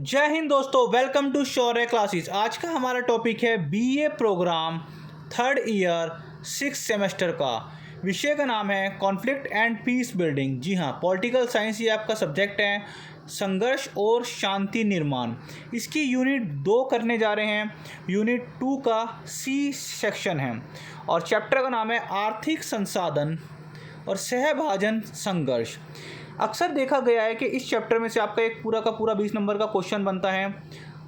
जय हिंद दोस्तों, welcome to Shaurya classes. आज का हमारा टॉपिक है BA program third year 6 semester का। विषय का नाम है कॉन्फ्लिक्ट एंड पीस बिल्डिंग। जी हाँ, पॉलिटिकल साइंस ये आपका सब्जेक्ट है, संघर्ष और शांति निर्माण। इसकी यूनिट 2 करने जा रहे हैं। यूनिट 2 का सी सेक्शन है और चैप्टर का नाम है आर्थिक संसाधन और सहभाजन संघर्ष। अक्सर देखा गया है कि इस चैप्टर में से आपका एक पूरा का पूरा 20 नंबर का क्वेश्चन बनता है।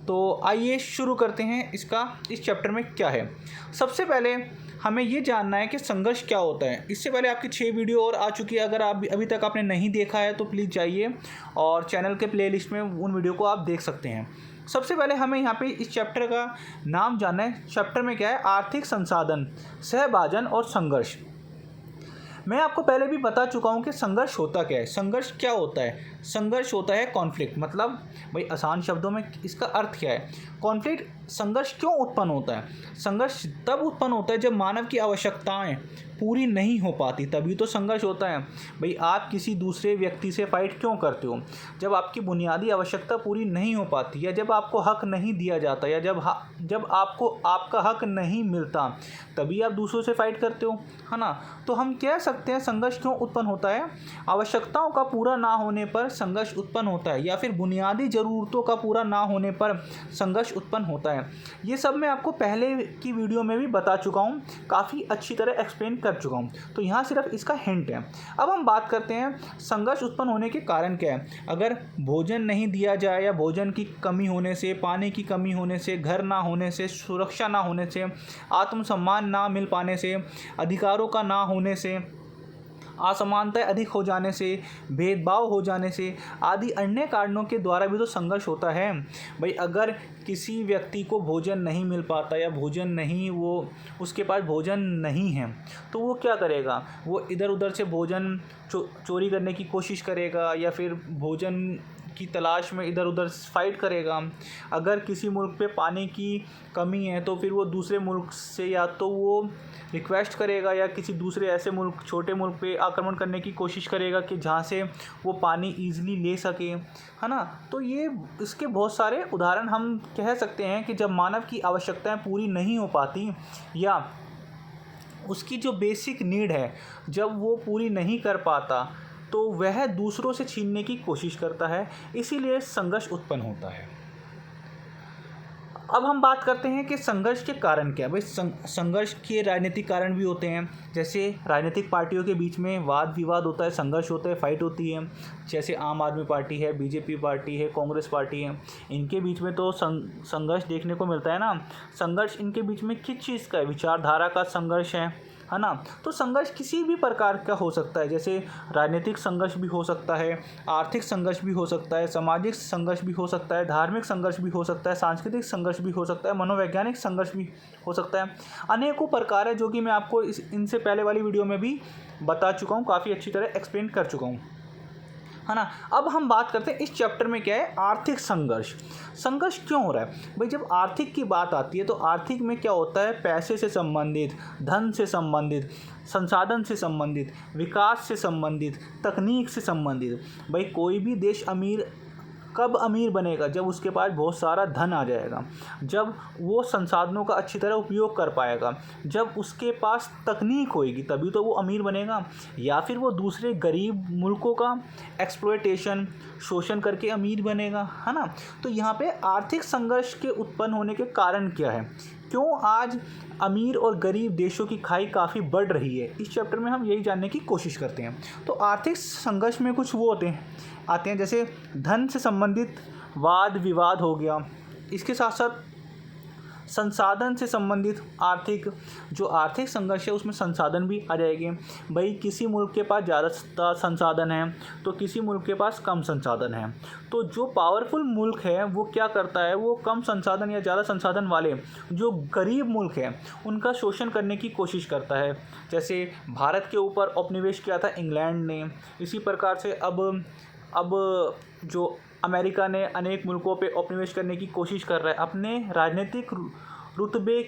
तो आइए शुरू करते हैं इस चैप्टर में क्या है। सबसे पहले हमें ये जानना है कि संघर्ष क्या होता है। इससे पहले आपकी 6 वीडियो और आ चुकी है। अगर आप अभी तक आपने नहीं देखा है तो प्लीज़ जाइए और चैनल के प्लेलिस्ट में उन वीडियो को आप देख सकते हैं। सबसे पहले हमें यहाँ पे इस चैप्टर का नाम जानना है। चैप्टर में क्या है? आर्थिक संसाधन, सहभाजन और संघर्ष। मैं आपको पहले भी बता चुका हूँ कि संघर्ष होता क्या है। संघर्ष क्या होता है? संघर्ष होता है कॉन्फ्लिक्ट। मतलब भाई आसान शब्दों में इसका अर्थ क्या है? कॉन्फ्लिक्ट, संघर्ष क्यों उत्पन्न होता है? संघर्ष तब उत्पन्न होता है जब मानव की आवश्यकताएं पूरी नहीं हो पाती, तभी तो संघर्ष होता है। भाई आप किसी दूसरे व्यक्ति से फाइट क्यों करते हो? जब आपकी बुनियादी आवश्यकता पूरी नहीं हो पाती, या जब आपको हक नहीं दिया जाता, या जब आपको आपका हक नहीं मिलता, तभी आप दूसरों से फाइट करते हो, है ना। तो हम कह सकते हैं संघर्ष क्यों उत्पन्न होता है? आवश्यकताओं का पूरा ना होने पर संघर्ष उत्पन्न होता है, या फिर बुनियादी ज़रूरतों का पूरा ना होने पर संघर्ष उत्पन्न होता है। ये सब मैं आपको पहले की वीडियो में भी बता चुका हूँ, काफ़ी अच्छी तरह एक्सप्लेन कर चुका हूँ। तो यहाँ सिर्फ इसका हिंट है। अब हम बात करते हैं संघर्ष उत्पन्न होने के कारण क्या है। अगर भोजन नहीं दिया जाए, या भोजन की कमी होने से, पानी की कमी होने से, घर ना होने से, सुरक्षा ना होने से, आत्मसम्मान ना मिल पाने से, अधिकारों का ना होने से, असमानताएं अधिक हो जाने से, भेदभाव हो जाने से, आदि अन्य कारणों के द्वारा भी तो संघर्ष होता है। भाई अगर किसी व्यक्ति को भोजन नहीं मिल पाता, या भोजन नहीं, वो उसके पास भोजन नहीं है, तो वो क्या करेगा? वो इधर उधर से भोजन चोरी करने की कोशिश करेगा, या फिर भोजन की तलाश में इधर उधर फाइट करेगा। अगर किसी मुल्क पे पानी की कमी है, तो फिर वो दूसरे मुल्क से या तो वो रिक्वेस्ट करेगा, या किसी दूसरे ऐसे मुल्क, छोटे मुल्क पे आक्रमण करने की कोशिश करेगा कि जहाँ से वो पानी ईज़िली ले सके, है ना। तो ये इसके बहुत सारे उदाहरण हम कह सकते हैं कि जब मानव की आवश्यकताएं पूरी नहीं हो पाती, या उसकी जो बेसिक नीड है जब वो पूरी नहीं कर पाता, तो वह दूसरों से छीनने की कोशिश करता है। इसीलिए संघर्ष उत्पन्न होता है। अब हम बात करते हैं कि संघर्ष के कारण क्या है। भाई संघर्ष के राजनीतिक कारण भी होते हैं। जैसे राजनीतिक पार्टियों के बीच में वाद विवाद होता है, संघर्ष होता है, फाइट होती है। जैसे आम आदमी पार्टी है, बीजेपी पार्टी है, कांग्रेस पार्टी है, इनके बीच में तो संघर्ष देखने को मिलता है ना। संघर्ष इनके बीच में किस चीज़ का है? विचारधारा का संघर्ष है ना। तो संघर्ष किसी भी प्रकार का हो सकता है। जैसे राजनीतिक संघर्ष भी हो सकता है, आर्थिक संघर्ष भी हो सकता है, सामाजिक संघर्ष भी हो सकता है, धार्मिक संघर्ष भी हो सकता है, सांस्कृतिक संघर्ष भी हो सकता है, मनोवैज्ञानिक संघर्ष भी हो सकता है। अनेकों प्रकार है, जो कि मैं आपको इनसे पहले वाली वीडियो में भी बता चुका हूँ, काफ़ी अच्छी तरह एक्सप्लेन कर चुका हूँ, है ना। अब हम बात करते हैं इस चैप्टर में क्या है? आर्थिक संघर्ष। संघर्ष क्यों हो रहा है? भाई जब आर्थिक की बात आती है, तो आर्थिक में क्या होता है? पैसे से संबंधित, धन से संबंधित, संसाधन से संबंधित, विकास से संबंधित, तकनीक से संबंधित। भाई कोई भी देश कब अमीर बनेगा? जब उसके पास बहुत सारा धन आ जाएगा, जब वो संसाधनों का अच्छी तरह उपयोग कर पाएगा, जब उसके पास तकनीक होएगी, तभी तो वो अमीर बनेगा। या फिर वो दूसरे गरीब मुल्कों का एक्सप्लॉयटेशन, शोषण करके अमीर बनेगा, है ना। तो यहाँ पे आर्थिक संघर्ष के उत्पन्न होने के कारण क्या है? क्यों आज अमीर और गरीब देशों की खाई काफ़ी बढ़ रही है? इस चैप्टर में हम यही जानने की कोशिश करते हैं। तो आर्थिक संघर्ष में कुछ वो आते हैं जैसे धन से संबंधित वाद विवाद हो गया। इसके साथ साथ संसाधन से संबंधित जो आर्थिक संघर्ष है, उसमें संसाधन भी आ जाएंगे। भाई किसी मुल्क के पास ज़्यादा संसाधन है, तो किसी मुल्क के पास कम संसाधन है। तो जो पावरफुल मुल्क है वो क्या करता है? वो कम संसाधन या ज़्यादा संसाधन वाले जो गरीब मुल्क हैं, उनका शोषण करने की कोशिश करता है। जैसे भारत के ऊपर औपनिवेश किया था इंग्लैंड ने। इसी प्रकार से अब जो अमेरिका ने अनेक मुल्कों पे औपनिवेश करने की कोशिश कर रहा है, अपने राजनीतिक रुतबे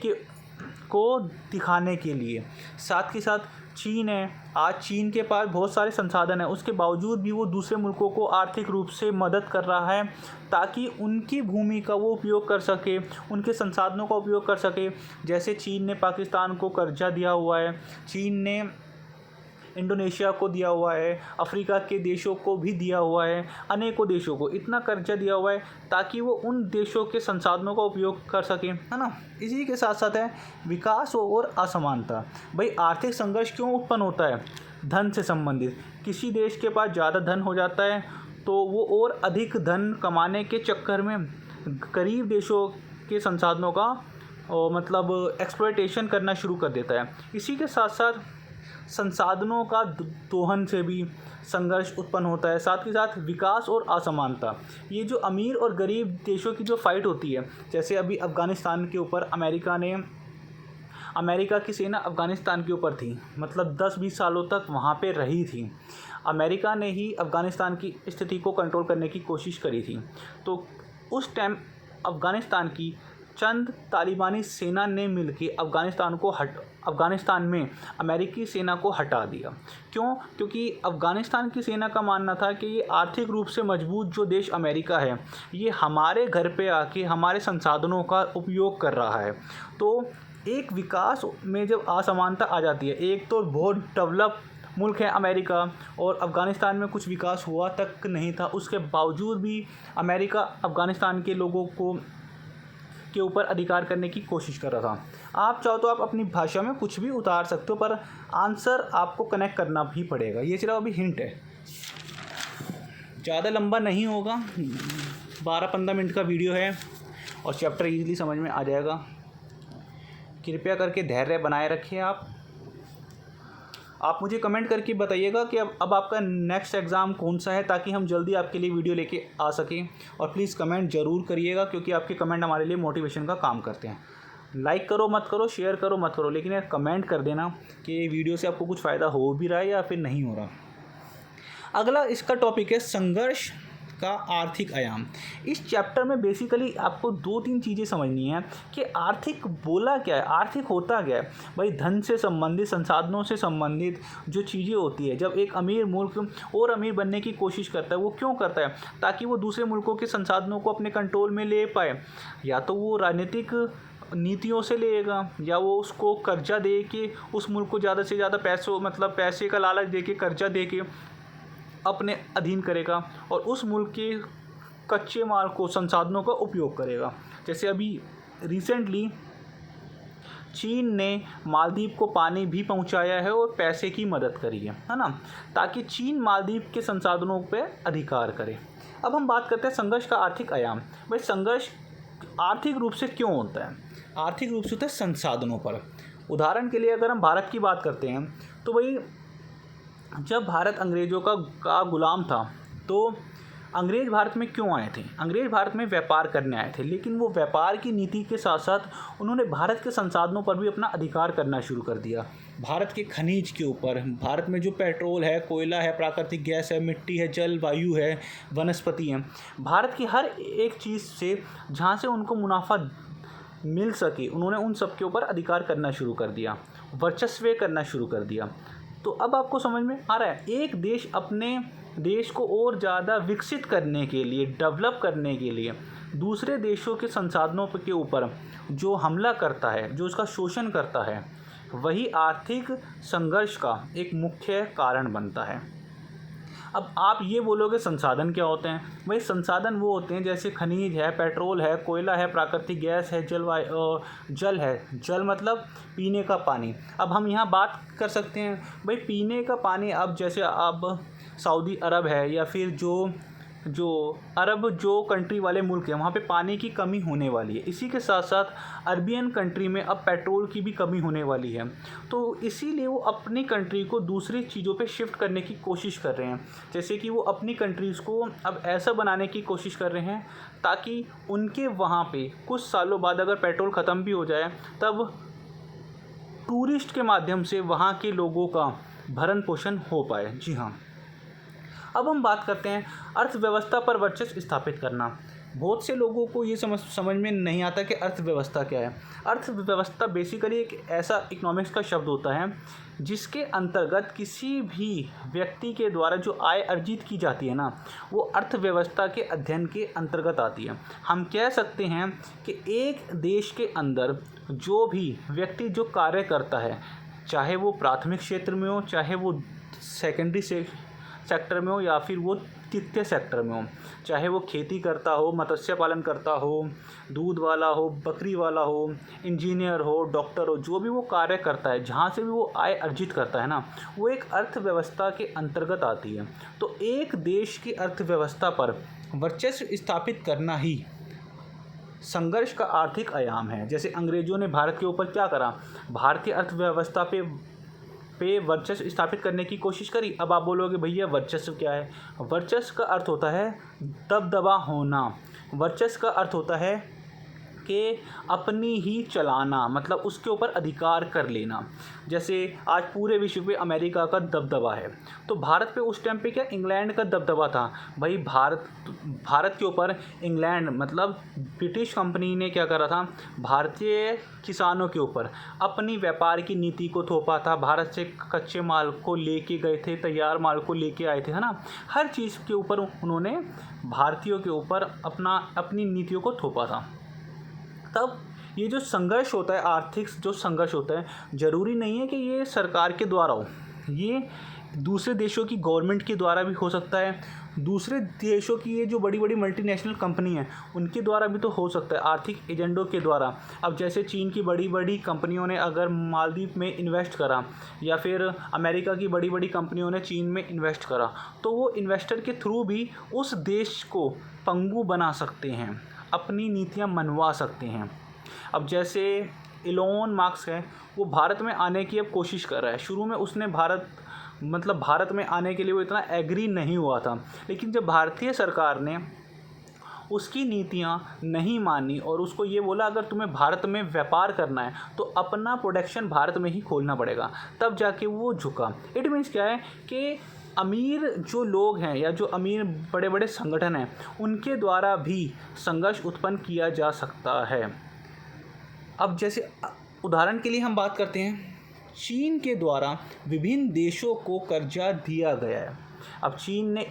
को दिखाने के लिए। साथ ही साथ चीन है, आज चीन के पास बहुत सारे संसाधन हैं, उसके बावजूद भी वो दूसरे मुल्कों को आर्थिक रूप से मदद कर रहा है ताकि उनकी भूमि का वो उपयोग कर सके, उनके संसाधनों का उपयोग कर सके। जैसे चीन ने पाकिस्तान को कर्जा दिया हुआ है, चीन ने इंडोनेशिया को दिया हुआ है, अफ्रीका के देशों को भी दिया हुआ है, अनेकों देशों को इतना कर्जा दिया हुआ है ताकि वो उन देशों के संसाधनों का उपयोग कर सकें, है ना। इसी के साथ साथ है विकास और असमानता। भाई आर्थिक संघर्ष क्यों उत्पन्न होता है? धन से संबंधित। किसी देश के पास ज़्यादा धन हो जाता है तो वो और अधिक धन कमाने के चक्कर में गरीब देशों के संसाधनों का मतलब एक्सप्लॉयटेशन करना शुरू कर देता है। इसी के साथ साथ संसाधनों का दोहन से भी संघर्ष उत्पन्न होता है। साथ ही साथ विकास और असमानता, ये जो अमीर और गरीब देशों की जो फाइट होती है, जैसे अभी अफ़गानिस्तान के ऊपर अमेरिका की सेना अफ़गानिस्तान के ऊपर थी, मतलब 10-20 सालों तक वहाँ पे रही थी। अमेरिका ने ही अफ़गानिस्तान की स्थिति को कंट्रोल करने की कोशिश करी थी। तो उस टाइम अफ़गानिस्तान की चंद तालिबानी सेना ने मिलकर अफ़गानिस्तान में अमेरिकी सेना को हटा दिया। क्यों? क्योंकि अफ़गानिस्तान की सेना का मानना था कि ये आर्थिक रूप से मजबूत जो देश अमेरिका है, ये हमारे घर पे आके हमारे संसाधनों का उपयोग कर रहा है। तो एक विकास में जब असमानता आ जाती है, एक तो बहुत डेवलप मुल्क है अमेरिका और अफ़गानिस्तान में कुछ विकास हुआ तक नहीं था, उसके बावजूद भी अमेरिका अफ़गानिस्तान के लोगों के ऊपर अधिकार करने की कोशिश कर रहा था। आप चाहो तो आप अपनी भाषा में कुछ भी उतार सकते हो, पर आंसर आपको कनेक्ट करना भी पड़ेगा। ये सिर्फ अभी हिंट है, ज़्यादा लंबा नहीं होगा, 12-15 मिनट का वीडियो है और चैप्टर इजीली समझ में आ जाएगा। कृपया करके धैर्य बनाए रखिए। आप मुझे कमेंट करके बताइएगा कि अब आपका नेक्स्ट एग्ज़ाम कौन सा है, ताकि हम जल्दी आपके लिए वीडियो लेके आ सकें। और प्लीज़ कमेंट ज़रूर करिएगा, क्योंकि आपके कमेंट हमारे लिए मोटिवेशन का काम करते हैं। लाइक करो मत करो, शेयर करो मत करो, लेकिन यार कमेंट कर देना कि वीडियो से आपको कुछ फ़ायदा हो भी रहा है या फिर नहीं हो रहा। अगला इसका टॉपिक है संघर्ष का आर्थिक आयाम। इस चैप्टर में बेसिकली आपको 2-3 चीज़ें समझनी है कि आर्थिक बोला क्या है, आर्थिक होता क्या है। भाई धन से संबंधित, संसाधनों से संबंधित जो चीज़ें होती है, जब एक अमीर मुल्क और अमीर बनने की कोशिश करता है, वो क्यों करता है? ताकि वो दूसरे मुल्कों के संसाधनों को अपने कंट्रोल में ले पाए। या तो वो राजनीतिक नीतियों से लेगा, या वो उसको कर्जा दे के उस मुल्क को ज़्यादा से ज़्यादा पैसे का लालच दे के, कर्जा दे के अपने अधीन करेगा और उस मुल्क के कच्चे माल को, संसाधनों का उपयोग करेगा। जैसे अभी रिसेंटली चीन ने मालदीव को पानी भी पहुंचाया है और पैसे की मदद करी है ना, ताकि चीन मालदीव के संसाधनों पर अधिकार करे। अब हम बात करते हैं संघर्ष का आर्थिक आयाम। भाई संघर्ष आर्थिक रूप से क्यों होता है? आर्थिक रूप से होता है संसाधनों पर। उदाहरण के लिए अगर हम भारत की बात करते हैं तो भाई जब भारत अंग्रेज़ों का गुलाम था, तो अंग्रेज़ भारत में क्यों आए थे? अंग्रेज़ भारत में व्यापार करने आए थे, लेकिन वो व्यापार की नीति के साथ साथ उन्होंने भारत के संसाधनों पर भी अपना अधिकार करना शुरू कर दिया। भारत के खनिज के ऊपर, भारत में जो पेट्रोल है, कोयला है, प्राकृतिक गैस है, मिट्टी है, जल वायु है, वनस्पति है, भारत की हर एक चीज़ से जहाँ से उनको मुनाफा मिल सके, उन्होंने उन सब के ऊपर अधिकार करना शुरू कर दिया, वर्चस्व करना शुरू कर दिया। तो अब आपको समझ में आ रहा है, एक देश अपने देश को और ज़्यादा विकसित करने के लिए, डेवलप करने के लिए दूसरे देशों के संसाधनों के ऊपर जो हमला करता है, जो उसका शोषण करता है, वही आर्थिक संघर्ष का एक मुख्य कारण बनता है। अब आप ये बोलोगे संसाधन क्या होते हैं? भाई संसाधन वो होते हैं जैसे खनिज है, पेट्रोल है, कोयला है, प्राकृतिक गैस है, जल है। जल मतलब पीने का पानी। अब हम यहाँ बात कर सकते हैं भाई पीने का पानी। अब जैसे अब सऊदी अरब है या फिर जो कंट्री वाले मुल्क हैं, वहाँ पे पानी की कमी होने वाली है। इसी के साथ साथ अरबियन कंट्री में अब पेट्रोल की भी कमी होने वाली है। तो इसीलिए वो अपनी कंट्री को दूसरी चीज़ों पे शिफ्ट करने की कोशिश कर रहे हैं। जैसे कि वो अपनी कंट्रीज़ को अब ऐसा बनाने की कोशिश कर रहे हैं ताकि उनके वहाँ पे कुछ सालों बाद अगर पेट्रोल ख़त्म भी हो जाए, तब टूरिस्ट के माध्यम से वहाँ के लोगों का भरण पोषण हो पाए। जी हाँ, अब हम बात करते हैं अर्थव्यवस्था पर वर्चस्व स्थापित करना। बहुत से लोगों को ये समझ में नहीं आता कि अर्थव्यवस्था क्या है। अर्थव्यवस्था बेसिकली एक ऐसा इकोनॉमिक्स का शब्द होता है जिसके अंतर्गत किसी भी व्यक्ति के द्वारा जो आय अर्जित की जाती है ना, वो अर्थव्यवस्था के अध्ययन के अंतर्गत आती है। हम कह सकते हैं कि एक देश के अंदर जो भी व्यक्ति जो कार्य करता है, चाहे वो प्राथमिक क्षेत्र में हो, चाहे वो सेकेंडरी सेक्टर में हो, या फिर वो तृतीय सेक्टर में हो, चाहे वो खेती करता हो, मत्स्य पालन करता हो, दूध वाला हो, बकरी वाला हो, इंजीनियर हो, डॉक्टर हो, जो भी वो कार्य करता है, जहाँ से भी वो आय अर्जित करता है ना, वो एक अर्थव्यवस्था के अंतर्गत आती है। तो एक देश की अर्थव्यवस्था पर वर्चस्व स्थापित करना ही संघर्ष का आर्थिक आयाम है। जैसे अंग्रेज़ों ने भारत के ऊपर क्या करा, भारतीय अर्थव्यवस्था पे वर्चस्व स्थापित करने की कोशिश करी। अब आप बोलोगे भैया वर्चस्व क्या है? वर्चस्व का अर्थ होता है दबदबा होना। वर्चस्व का अर्थ होता है कि अपनी ही चलाना, मतलब उसके ऊपर अधिकार कर लेना। जैसे आज पूरे विश्व पे अमेरिका का दबदबा है, तो भारत पे उस टाइम पे क्या इंग्लैंड का दबदबा था। भाई भारत के ऊपर इंग्लैंड मतलब ब्रिटिश कंपनी ने क्या करा था, भारतीय किसानों के ऊपर अपनी व्यापार की नीति को थोपा था। भारत से कच्चे माल को लेके गए थे, तैयार माल को लेके आए थे, है ना। हर चीज़ के ऊपर उन्होंने भारतीयों के ऊपर अपनी नीतियों को थोपा था। तब ये जो संघर्ष होता है, आर्थिक जो संघर्ष होता है, ज़रूरी नहीं है कि ये सरकार के द्वारा हो, ये दूसरे देशों की गवर्नमेंट के द्वारा भी हो सकता है। दूसरे देशों की ये जो बड़ी बड़ी मल्टीनेशनल कंपनी हैं उनके द्वारा भी तो हो सकता है, आर्थिक एजेंडों के द्वारा। अब जैसे चीन की बड़ी बड़ी कंपनियों ने अगर मालदीव में इन्वेस्ट करा, या फिर अमेरिका की बड़ी बड़ी कंपनियों ने चीन में इन्वेस्ट करा, तो वो इन्वेस्टर के थ्रू भी उस देश को पंगु बना सकते हैं, अपनी नीतियाँ मनवा सकते हैं। अब जैसे इलोन मास्क है, वो भारत में आने की अब कोशिश कर रहा है। शुरू में उसने भारत में आने के लिए वो इतना एग्री नहीं हुआ था, लेकिन जब भारतीय सरकार ने उसकी नीतियाँ नहीं मानी और उसको ये बोला अगर तुम्हें भारत में व्यापार करना है तो अपना प्रोडक्शन भारत में ही खोलना पड़ेगा, तब जाके वो झुका। इट मीन्स क्या है कि अमीर जो लोग हैं या जो अमीर बड़े बड़े संगठन हैं उनके द्वारा भी संघर्ष उत्पन्न किया जा सकता है। अब जैसे उदाहरण के लिए हम बात करते हैं, चीन के द्वारा विभिन्न देशों को कर्जा दिया गया है। अब चीन ने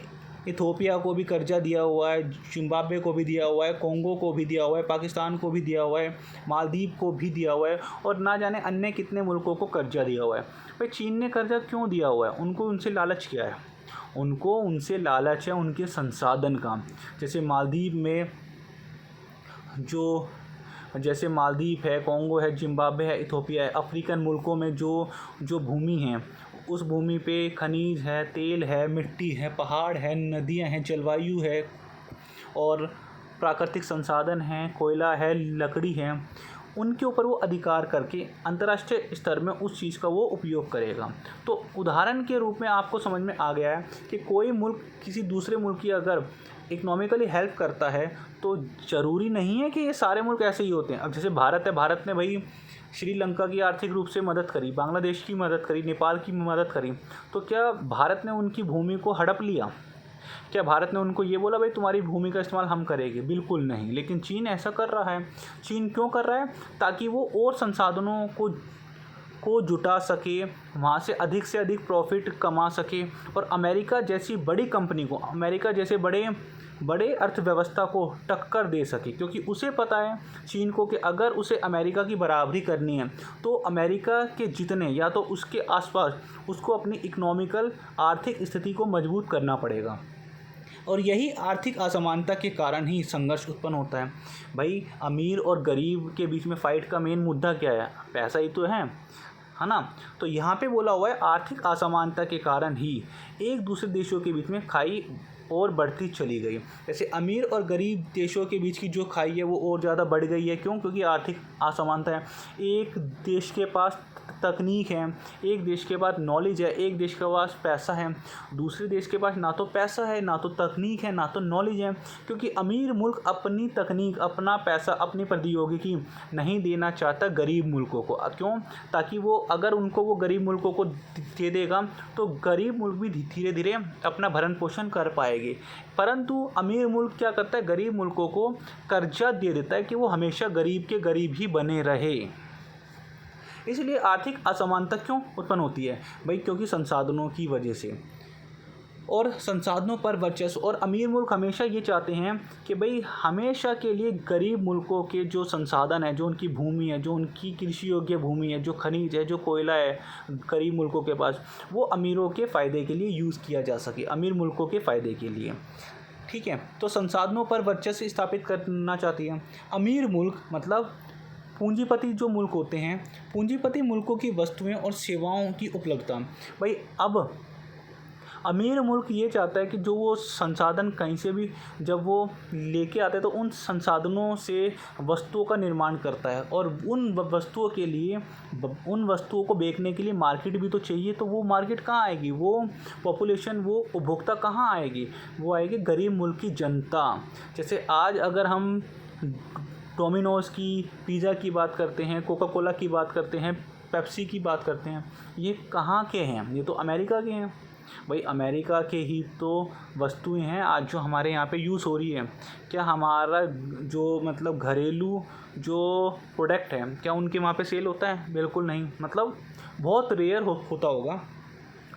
इथोपिया को भी कर्जा दिया हुआ है, जिम्बाब्वे को भी दिया हुआ है, कोंगो को भी दिया हुआ है, पाकिस्तान को भी दिया हुआ है, मालदीव को भी दिया हुआ है, और ना जाने अन्य कितने मुल्कों को कर्जा दिया हुआ है। भाई चीन ने कर्जा क्यों दिया हुआ है? उनको उनसे लालच क्या है? उनको उनसे लालच है उनके संसाधन का। जैसे मालदीव में जैसे मालदीव है, कोंगो है, जिम्बाब्वे है, इथोपिया है, अफ्रीकन मुल्कों में जो भूमि है उस भूमि पे खनिज है, तेल है, मिट्टी है, पहाड़ है, नदियां हैं, जलवायु है और प्राकृतिक संसाधन हैं, कोयला है, लकड़ी है, उनके ऊपर वो अधिकार करके अंतर्राष्ट्रीय स्तर में उस चीज़ का वो उपयोग करेगा। तो उदाहरण के रूप में आपको समझ में आ गया है कि कोई मुल्क किसी दूसरे मुल्क की अगर इकोनॉमिकली हेल्प करता है तो ज़रूरी नहीं है कि ये सारे मुल्क ऐसे ही होते हैं। अब जैसे भारत है, भारत ने भाई श्रीलंका की आर्थिक रूप से मदद करी, बांग्लादेश की मदद करी, नेपाल की मदद करी, तो क्या भारत ने उनकी भूमि को हड़प लिया? क्या भारत ने उनको ये बोला भाई तुम्हारी भूमि का इस्तेमाल हम करेंगे? बिल्कुल नहीं। लेकिन चीन ऐसा कर रहा है। चीन क्यों कर रहा है? ताकि वो और संसाधनों को जुटा सके, वहाँ से अधिक प्रॉफिट कमा सके और अमेरिका जैसी बड़ी कंपनी को, अमेरिका जैसे बड़े अर्थव्यवस्था को टक्कर दे सके। क्योंकि उसे पता है चीन को कि अगर उसे अमेरिका की बराबरी करनी है तो अमेरिका के जितने या तो उसके आसपास उसको अपनी इकोनॉमिकल आर्थिक स्थिति को मजबूत करना पड़ेगा। और यही आर्थिक असमानता के कारण ही संघर्ष उत्पन्न होता है। भाई अमीर और गरीब के बीच में फ़ाइट का मेन मुद्दा क्या है? पैसा ही तो है ना। तो यहाँ पे बोला हुआ है आर्थिक असमानता के कारण ही एक दूसरे देशों के बीच में खाई और बढ़ती चली गई। जैसे अमीर और गरीब देशों के बीच की जो खाई है वो और ज़्यादा बढ़ गई है। क्यों? क्योंकि आर्थिक असमानता है। एक देश के पास तकनीक है, एक देश के पास नॉलेज है, एक देश के पास पैसा है, दूसरे देश के पास ना तो पैसा है, ना तो तकनीक है, ना तो नॉलेज है। क्योंकि अमीर मुल्क अपनी तकनीक, अपना पैसा, अपनी प्रौद्योगिकी नहीं देना चाहता गरीब मुल्कों को। क्यों? ताकि वो अगर उनको वो गरीब मुल्कों को दे देगा तो गरीब मुल्क भी धीरे धीरे अपना भरण पोषण कर पाएंगे। परंतु अमीर मुल्क क्या करता है? गरीब मुल्कों को कर्जा दे देता है कि वो हमेशा गरीब के गरीब ही बने रहे। इसलिए आर्थिक असमानता क्यों उत्पन्न होती है भाई? क्योंकि संसाधनों की वजह से, और संसाधनों पर वर्चस्व। और अमीर मुल्क हमेशा ये चाहते हैं कि भाई हमेशा के लिए गरीब मुल्कों के जो संसाधन है, जो उनकी भूमि है, जो उनकी कृषि योग्य भूमि है, जो खनिज है, जो कोयला है गरीब मुल्कों के पास, वो अमीरों के फ़ायदे के लिए यूज़ किया जा सके, अमीर मुल्कों के फ़ायदे के लिए। ठीक है, तो संसाधनों पर वर्चस्व स्थापित करना चाहती है अमीर मुल्क। मतलब पूंजीपति जो मुल्क होते हैं, पूंजीपति मुल्कों की वस्तुएं और सेवाओं की उपलब्धता। भाई अब अमीर मुल्क ये चाहता है कि जो वो संसाधन कहीं से भी जब वो लेके आते हैं तो उन संसाधनों से वस्तुओं का निर्माण करता है, और उन वस्तुओं के लिए, उन वस्तुओं को बेचने के लिए मार्केट भी तो चाहिए। तो वो मार्केट कहाँ आएगी? वो पॉपुलेशन, वो उपभोक्ता कहाँ आएगी? वो आएगी गरीब मुल्क की जनता। जैसे आज अगर हम डोमिनोज़ की, पिज़्ज़ा की बात करते हैं, कोका कोला की बात करते हैं, पेप्सी की बात करते हैं, ये कहाँ के हैं? ये तो अमेरिका के हैं। भाई अमेरिका के ही तो वस्तुएं हैं आज जो हमारे यहाँ पे यूज़ हो रही है। क्या हमारा जो मतलब घरेलू जो प्रोडक्ट है, क्या उनके वहाँ पे सेल होता है? बिल्कुल नहीं। मतलब बहुत रेयर होता होगा।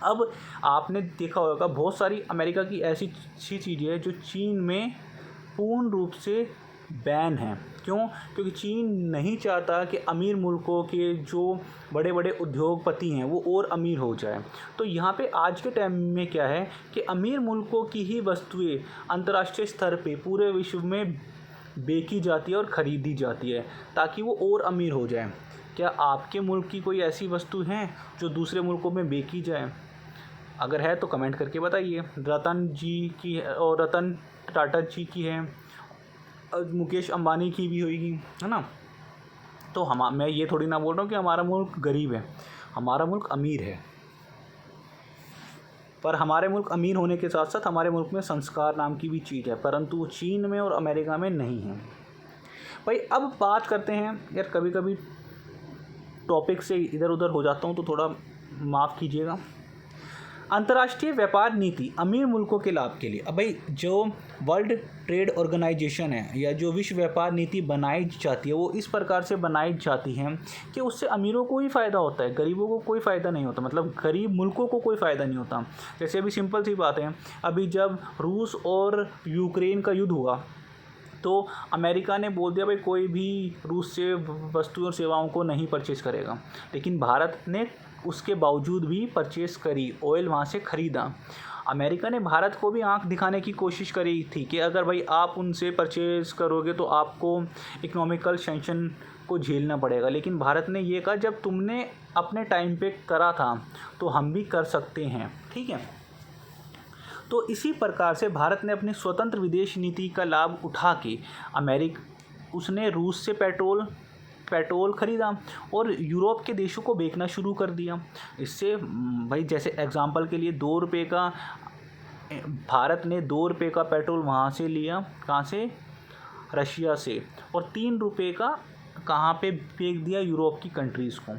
अब आपने देखा होगा बहुत सारी अमेरिका की ऐसी चीज़ें हैं जो चीन में पूर्ण रूप से बैन है। क्यों? क्योंकि चीन नहीं चाहता कि अमीर मुल्कों के जो बड़े बड़े उद्योगपति हैं वो और अमीर हो जाए। तो यहाँ पे आज के टाइम में क्या है कि अमीर मुल्कों की ही वस्तुएं अंतर्राष्ट्रीय स्तर पे पूरे विश्व में बेची जाती है और ख़रीदी जाती है ताकि वो और अमीर हो जाए। क्या आपके मुल्क की कोई ऐसी वस्तु है जो दूसरे मुल्कों में बेची जाए? अगर है तो कमेंट करके बताइए। रतन जी की है और रतन टाटा जी की है, मुकेश अंबानी की भी होगी, है ना। तो मैं ये थोड़ी ना बोल रहा हूँ कि हमारा मुल्क गरीब है, हमारा मुल्क अमीर है। पर हमारे मुल्क अमीर होने के साथ साथ हमारे मुल्क में संस्कार नाम की भी चीज़ है, परंतु चीन में और अमेरिका में नहीं है। भाई अब बात करते हैं यार, कभी कभी टॉपिक से इधर उधर हो जाता हूँ तो थोड़ा माफ़ कीजिएगा। अंतर्राष्ट्रीय व्यापार नीति अमीर मुल्कों के लाभ के लिए। अब भाई जो वर्ल्ड ट्रेड ऑर्गेनाइजेशन है या जो विश्व व्यापार नीति बनाई जाती है वो इस प्रकार से बनाई जाती है कि उससे अमीरों को ही फ़ायदा होता है, गरीबों को कोई फ़ायदा नहीं होता। मतलब गरीब मुल्कों को कोई फ़ायदा नहीं होता। जैसे अभी सिंपल सी बात है, अभी जब रूस और यूक्रेन का युद्ध हुआ तो अमेरिका ने बोल दिया भाई कोई भी रूस से वस्तुओं और सेवाओं को नहीं परचेज़ करेगा, लेकिन भारत ने उसके बावजूद भी परचेज़ करी, ऑयल वहाँ से ख़रीदा। अमेरिका ने भारत को भी आंख दिखाने की कोशिश करी थी कि अगर भाई आप उनसे परचेज़ करोगे तो आपको इकोनॉमिकल सैंक्शन को झेलना पड़ेगा, लेकिन भारत ने ये कहा जब तुमने अपने टाइम पे करा था तो हम भी कर सकते हैं। ठीक है, तो इसी प्रकार से भारत ने अपनी स्वतंत्र विदेश नीति का लाभ उठा के उसने रूस से पेट्रोल ख़रीदा और यूरोप के देशों को बेचना शुरू कर दिया। इससे भाई जैसे एग्ज़ाम्पल के लिए 2 रुपये का, भारत ने 2 रुपये का पेट्रोल वहाँ से लिया, कहाँ से? रशिया से, और 3 रुपये का कहाँ पे बेच दिया? यूरोप की कंट्रीज़ को।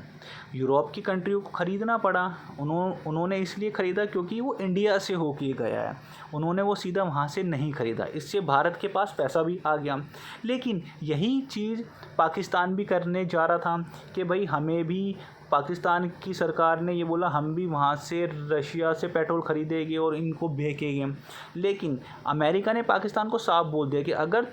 यूरोप की कंट्रियों को ख़रीदना पड़ा, उन्होंने इसलिए ख़रीदा क्योंकि वो इंडिया से होके गया है, उन्होंने वो सीधा वहाँ से नहीं ख़रीदा। इससे भारत के पास पैसा भी आ गया। लेकिन यही चीज़ पाकिस्तान भी करने जा रहा था कि भाई हमें भी, पाकिस्तान की सरकार ने ये बोला हम भी वहाँ से रशिया से पेट्रोल ख़रीदेंगे और इनको बेचेंगे। लेकिन अमेरिका ने पाकिस्तान को साफ बोल दिया कि अगर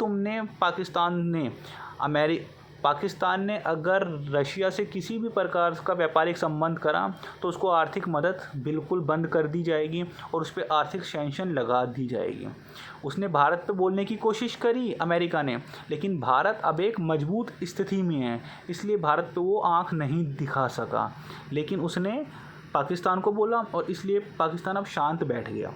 पाकिस्तान ने अगर रशिया से किसी भी प्रकार का व्यापारिक संबंध करा तो उसको आर्थिक मदद बिल्कुल बंद कर दी जाएगी और उस पर आर्थिक सैंक्शन लगा दी जाएगी। उसने भारत पे बोलने की कोशिश करी अमेरिका ने, लेकिन भारत अब एक मजबूत स्थिति में है, इसलिए भारत पे वो आंख नहीं दिखा सका। लेकिन उसने पाकिस्तान को बोला और इसलिए पाकिस्तान अब शांत बैठ गया।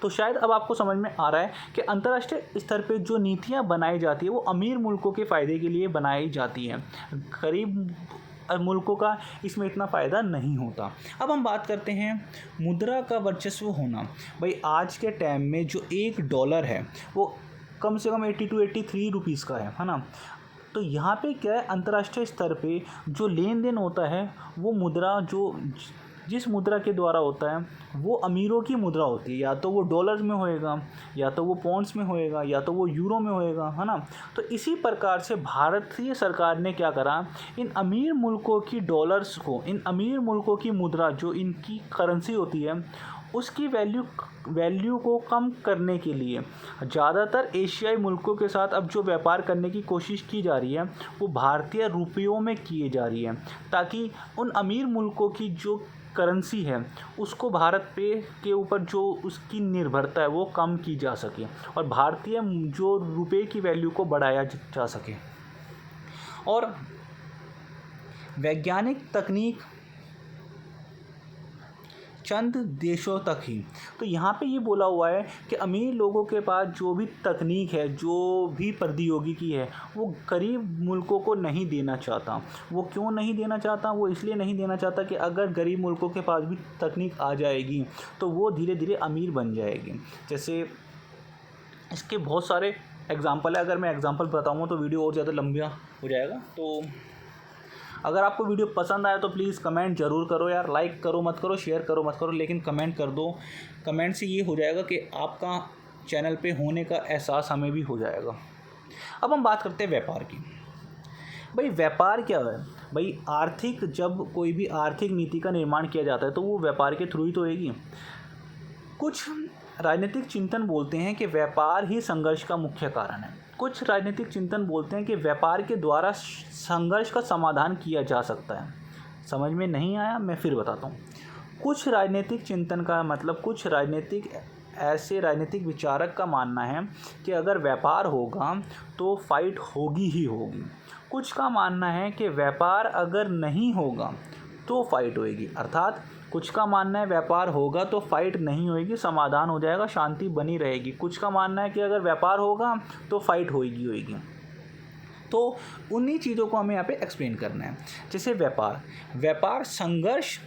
तो शायद अब आपको समझ में आ रहा है कि अंतर्राष्ट्रीय स्तर पे जो नीतियाँ बनाई जाती है वो अमीर मुल्कों के फ़ायदे के लिए बनाई जाती हैं, गरीब मुल्कों का इसमें इतना फ़ायदा नहीं होता। अब हम बात करते हैं मुद्रा का वर्चस्व होना। भाई आज के टाइम में जो $1 है वो कम से कम 80 to 83 रुपीज़ का है ना। तो यहाँ पे क्या है, अंतर्राष्ट्रीय स्तर पे जो लेन देन होता है वो मुद्रा जिस मुद्रा के द्वारा होता है वो अमीरों की मुद्रा होती है, या तो वो डॉलर्स में होएगा, या तो वो पॉन्ड्स में होएगा, या तो वो यूरो में होएगा, है ना। तो इसी प्रकार से भारतीय सरकार ने क्या करा, इन अमीर मुल्कों की डॉलर्स को, इन अमीर मुल्कों की मुद्रा जो इनकी करेंसी होती है उसकी वैल्यू को कम करने के लिए ज़्यादातर एशियाई मुल्कों के साथ अब जो व्यापार करने की कोशिश की जा रही है वो भारतीय रुपयों में किए जा रही है, ताकि उन अमीर मुल्कों की जो करेंसी है उसको भारत पे के ऊपर जो उसकी निर्भरता है वो कम की जा सके और भारतीय जो रुपये की वैल्यू को बढ़ाया जा सके। और वैज्ञानिक तकनीक चंद देशों तक ही। तो यहाँ पे ये बोला हुआ है कि अमीर लोगों के पास जो भी तकनीक है, जो भी प्रौद्योगिकी है, वो गरीब मुल्कों को नहीं देना चाहता। वो क्यों नहीं देना चाहता? वो इसलिए नहीं देना चाहता कि अगर गरीब मुल्कों के पास भी तकनीक आ जाएगी तो वो धीरे धीरे अमीर बन जाएगी। जैसे इसके बहुत सारे एग्ज़ाम्पल है, अगर मैं एग्ज़ाम्पल बताऊँगा तो वीडियो और ज़्यादा लंबा हो जाएगा। तो अगर आपको वीडियो पसंद आए तो प्लीज़ कमेंट ज़रूर करो यार, लाइक करो मत करो, शेयर करो मत करो, लेकिन कमेंट कर दो। कमेंट से ये हो जाएगा कि आपका चैनल पे होने का एहसास हमें भी हो जाएगा। अब हम बात करते हैं व्यापार की। भाई व्यापार क्या है? भाई जब कोई भी आर्थिक नीति का निर्माण किया जाता है तो वो व्यापार के थ्रू ही तो होगी। कुछ राजनीतिक चिंतन बोलते हैं कि व्यापार ही संघर्ष का मुख्य कारण है। कुछ राजनीतिक चिंतन बोलते हैं कि व्यापार के द्वारा संघर्ष का समाधान किया जा सकता है। समझ में नहीं आया? मैं फिर बताता हूँ। कुछ राजनीतिक चिंतन का मतलब कुछ राजनीतिक विचारक का मानना है कि अगर व्यापार होगा तो फाइट होगी ही होगी। कुछ का मानना है कि व्यापार अगर नहीं होगा तो फाइट होएगी, अर्थात कुछ का मानना है व्यापार होगा तो फाइट नहीं होएगी, समाधान हो जाएगा, शांति बनी रहेगी। कुछ का मानना है कि अगर व्यापार होगा तो फाइट होएगी। तो उन्हीं चीज़ों को हमें यहाँ पे एक्सप्लेन करना है। जैसे व्यापार संघर्ष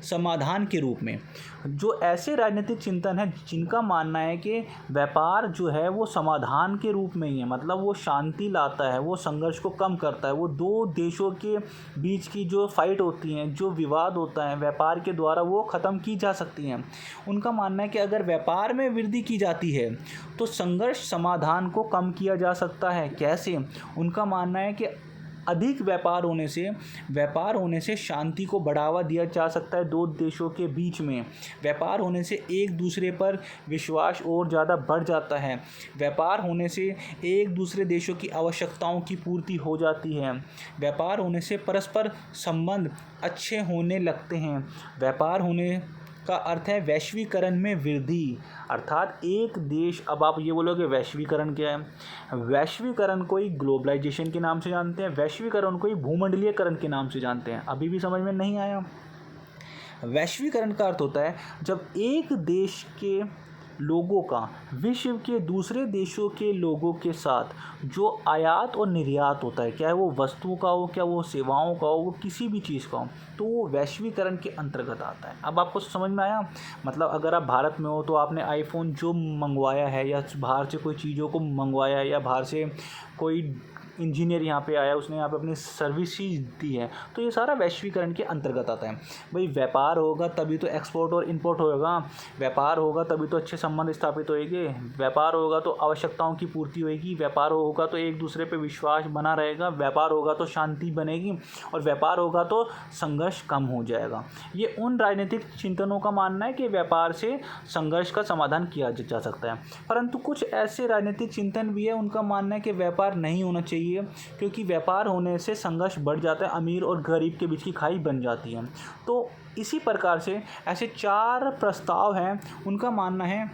समाधान के रूप में, जो ऐसे राजनीतिक चिंतन है जिनका मानना है कि व्यापार जो है वो समाधान के रूप में ही है, मतलब वो शांति लाता है, वो संघर्ष को कम करता है, वो दो देशों के बीच की जो फाइट होती हैं, जो विवाद होता है, व्यापार के द्वारा वो ख़त्म की जा सकती हैं। उनका मानना है कि अगर व्यापार में वृद्धि की जाती है तो संघर्ष समाधान को कम किया जा सकता है। कैसे? उनका मानना है कि अधिक व्यापार होने से शांति को बढ़ावा दिया जा सकता है दो देशों के बीच में। व्यापार होने से एक दूसरे पर विश्वास और ज़्यादा बढ़ जाता है। व्यापार होने से एक दूसरे देशों की आवश्यकताओं की पूर्ति हो जाती है। व्यापार होने से परस्पर संबंध अच्छे होने लगते हैं। व्यापार होने का अर्थ है वैश्वीकरण में वृद्धि, अर्थात एक देश, अब आप ये बोलोगे वैश्वीकरण क्या है? वैश्वीकरण को ही ग्लोबलाइजेशन के नाम से जानते हैं, वैश्वीकरण को ही भूमंडलीयकरण के नाम से जानते हैं। अभी भी समझ में नहीं आया? वैश्वीकरण का अर्थ होता है जब एक देश के लोगों का विश्व के दूसरे देशों के लोगों के साथ जो आयात और निर्यात होता है, चाहे वो वस्तुओं का हो, क्या वो सेवाओं का हो, वो किसी भी चीज़ का हो, तो वो वैश्वीकरण के अंतर्गत आता है। अब आपको समझ में आया? मतलब अगर आप भारत में हो तो आपने आईफोन जो मंगवाया है, या बाहर से कोई चीज़ों को मंगवाया है, या बाहर से कोई इंजीनियर यहाँ पे आया, उसने यहाँ पे अपनी सर्विसेज दी है, तो ये सारा वैश्वीकरण के अंतर्गत आता है। भाई व्यापार होगा तभी तो एक्सपोर्ट और इंपोर्ट होगा, व्यापार होगा तभी तो अच्छे संबंध स्थापित होएंगे, व्यापार होगा तो आवश्यकताओं की पूर्ति होएगी, व्यापार होगा तो एक दूसरे पे विश्वास बना रहेगा, व्यापार होगा तो शांति बनेगी, और व्यापार होगा तो संघर्ष कम हो जाएगा। ये उन राजनीतिक चिंतनों का मानना है कि व्यापार से संघर्ष का समाधान किया जा सकता है। परंतु कुछ ऐसे राजनीतिक चिंतन भी है, उनका मानना है कि व्यापार नहीं होना चाहिए, क्योंकि व्यापार होने से संघर्ष बढ़ जाता है, अमीर और गरीब के बीच की खाई बन जाती है। तो इसी प्रकार से ऐसे 4 प्रस्ताव हैं, उनका मानना है